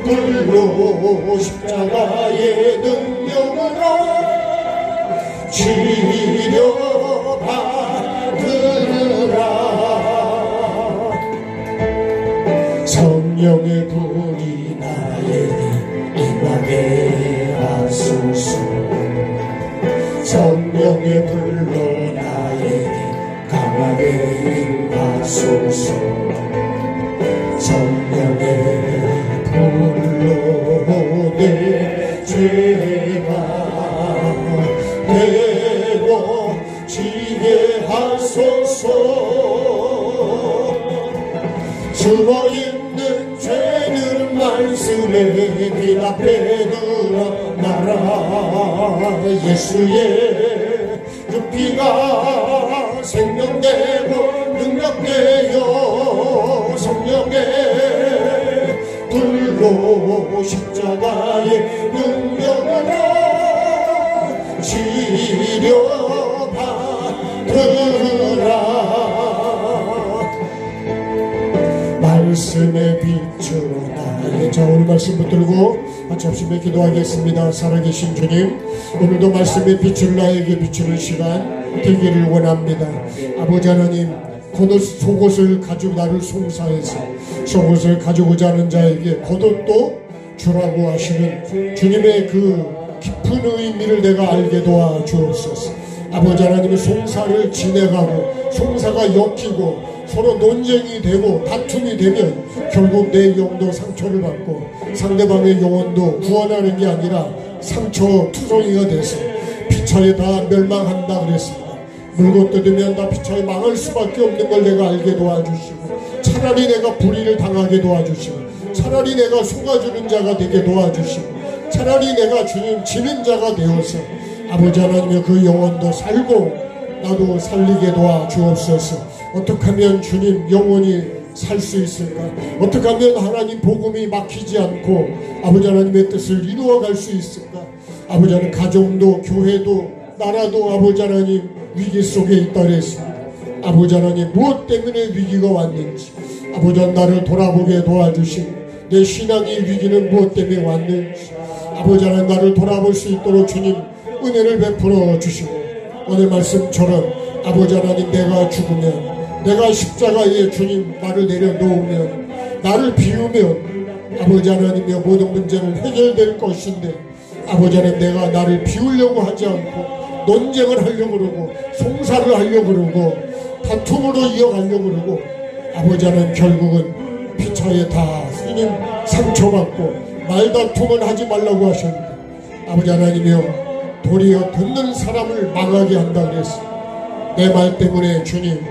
불로 십자가의 능력으로 치료받으라. 성령의 불이 나에게 임하게 하소서. 성령의 불로 나에게 강하게 임하소서. 성령의 불로 내 죄가 되어지게 하소서. 숨어있는 죄는 말씀의 빛 앞에 드러나라. 예수의 그 피가 생명되고 능력되어 성령의 불 달고 십자가의 능력으로 치료받으라. 말씀의 빛으로 나의. 자, 오늘 말씀 붙들고 같이 합심에 기도하겠습니다. 살아계신 주님, 오늘도 말씀의 빛을 나에게 비추는 시간 되기를 원합니다. 아버지 하나님, 속옷을 가지고 나를 송사해서 속옷을 가지고자 하는 자에게 겉옷도 주라고 하시는 주님의 그 깊은 의미를 내가 알게 도와주옵소서. 아버지 하나님의 송사를 지내가고 송사가 엮이고 서로 논쟁이 되고 다툼이 되면 결국 내 영도 상처를 받고 상대방의 영혼도 구원하는 게 아니라 상처 투성이가 돼서 피차에 다 멸망한다 그랬습니다. 물고 뜯으면 다 피차에 망할 수밖에 없는 걸 내가 알게 도와주시고, 차라리 내가 불의를 당하게 도와주시고, 차라리 내가 속아주는 자가 되게 도와주시고, 차라리 내가 주님 지는 자가 되어서 아버지 하나님의 그 영혼도 살고 나도 살리게 도와주옵소서. 어떻게 하면 주님 영혼이 살 수 있을까? 어떻게 하면 하나님 복음이 막히지 않고 아버지 하나님의 뜻을 이루어갈 수 있을까? 아버지 하나님, 가정도 교회도 나라도 아버지 하나님 위기 속에 있다 그랬습니다. 아버지 하나님, 무엇 때문에 위기가 왔는지 아버지 하나님 나를 돌아보게 도와주시고, 내 신앙의 위기는 무엇 때문에 왔는지 아버지 하나님 나를 돌아볼 수 있도록 주님 은혜를 베풀어 주시고, 오늘 말씀처럼 아버지 하나님, 내가 죽으면, 내가 십자가에 주님 나를 내려놓으면, 나를 비우면 아버지 하나님의 모든 문제는 해결될 것인데, 아버지 하나님, 내가 나를 비우려고 하지 않고 논쟁을 하려고 그러고 송사를 하려고 그러고 다툼으로 이어가려고 그러고 아버지 하나님, 결국은 피차에 다 주님 상처받고 말다툼은 하지 말라고 하셨는데 아버지 하나님이여, 도리어 듣는 사람을 망하게 한다 그랬습니다. 내 말 때문에 주님,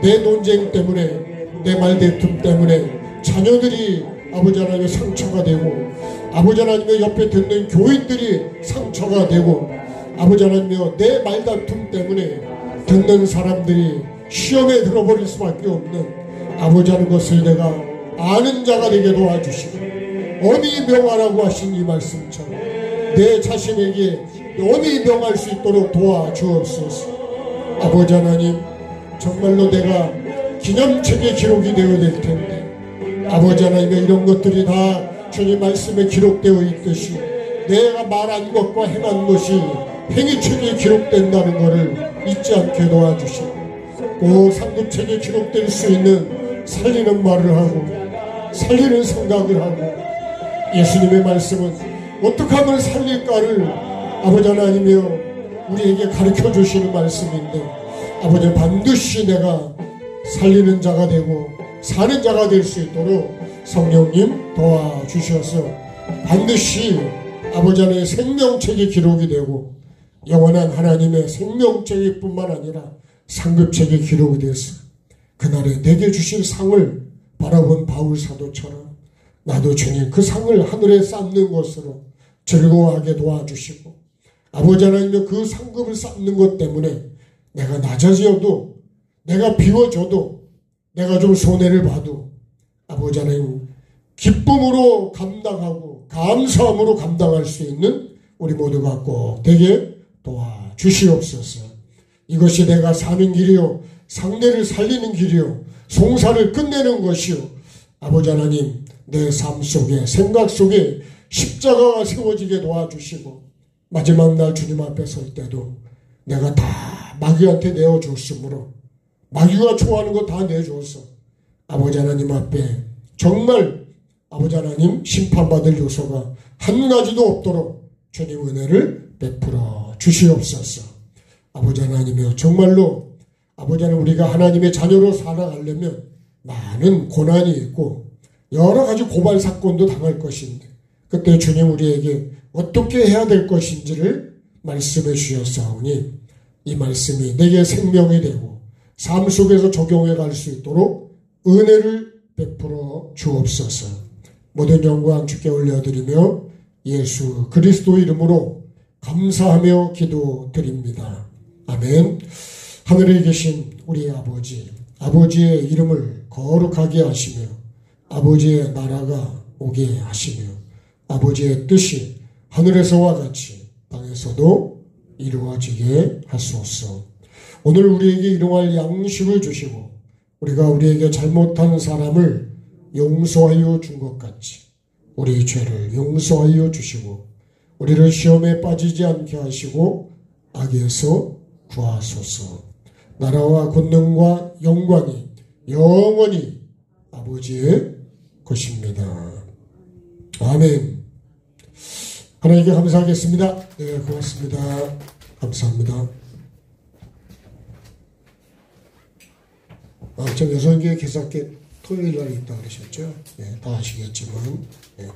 내 논쟁 때문에, 내 말다툼 때문에 자녀들이 아버지 하나님의 상처가 되고, 아버지 하나님의 옆에 듣는 교인들이 상처가 되고, 아버지 하나님이여, 내 말다툼 때문에 듣는 사람들이 시험에 들어버릴 수밖에 없는 아버지 하는 것을 내가 아는 자가 되게 도와주시고, 엄히 명하라고 하신 이 말씀처럼 내 자신에게 엄히 명할 수 있도록 도와주옵소서. 아버지 하나님, 정말로 내가 기념책에 기록이 되어야 될 텐데 아버지 하나님의 이런 것들이 다 주님 말씀에 기록되어 있듯이 내가 말한 것과 행한 것이 행위책에 기록된다는 것을 잊지 않게 도와주시고, 꼭 상급책에 기록될 수 있는 살리는 말을 하고 살리는 생각을 하고, 예수님의 말씀은 어떻게 하면 살릴까를 아버지 하나님이여 우리에게 가르쳐 주시는 말씀인데, 아버지 반드시 내가 살리는 자가 되고 사는 자가 될 수 있도록 성령님 도와주셔서 반드시 아버지 하나님의 생명책에 기록이 되고 영원한 하나님의 생명책일 뿐만 아니라 상급책에 기록이 돼서 그날에 내게 주신 상을 바라본 바울 사도처럼 나도 주님 그 상을 하늘에 쌓는 것으로 즐거워하게 도와주시고, 아버지 하나님의 그 상급을 쌓는 것 때문에 내가 낮아져도, 내가 비워져도, 내가 좀 손해를 봐도 아버지 하나님 기쁨으로 감당하고 감사함으로 감당할 수 있는 우리 모두가 꼭 되게 도와주시옵소서. 이것이 내가 사는 길이요, 상대를 살리는 길이요, 송사를 끝내는 것이요, 아버지 하나님 내 삶 속에, 생각 속에 십자가가 세워지게 도와주시고, 마지막 날 주님 앞에 설 때도 내가 다 마귀한테 내어줬으므로 마귀가 좋아하는 거 다 내줘서 아버지 하나님 앞에 정말 아버지 하나님 심판받을 요소가 한 가지도 없도록 주님 은혜를 베풀어 주시옵소서. 아버지 하나님이여, 정말로 아버지 하나님 우리가 하나님의 자녀로 살아가려면 많은 고난이 있고 여러 가지 고발 사건도 당할 것인데, 그때 주님 우리에게 어떻게 해야 될 것인지를 말씀해 주셨사오니 이 말씀이 내게 생명이 되고 삶 속에서 적용해 갈 수 있도록 은혜를 베풀어 주옵소서. 모든 영광 주께 올려드리며 예수 그리스도 이름으로 감사하며 기도드립니다. 아멘. 하늘에 계신 우리 아버지, 아버지의 이름을 거룩하게 하시며 아버지의 나라가 오게 하시며 아버지의 뜻이 하늘에서와 같이 땅에서도 이루어지게 하소서. 오늘 우리에게 일용할 양식을 주시고 우리가 우리에게 잘못한 사람을 용서하여 준 것 같이 우리 죄를 용서하여 주시고 우리를 시험에 빠지지 않게 하시고 악에서 구하소서. 나라와 권능과 영광이 영원히 아버지의 것입니다. 아멘. 하나님께 감사하겠습니다. 네, 고맙습니다. 감사합니다. 저 여성교회 개사께 토요일 날 있다 그러셨죠? 네, 다 아시겠지만. 네.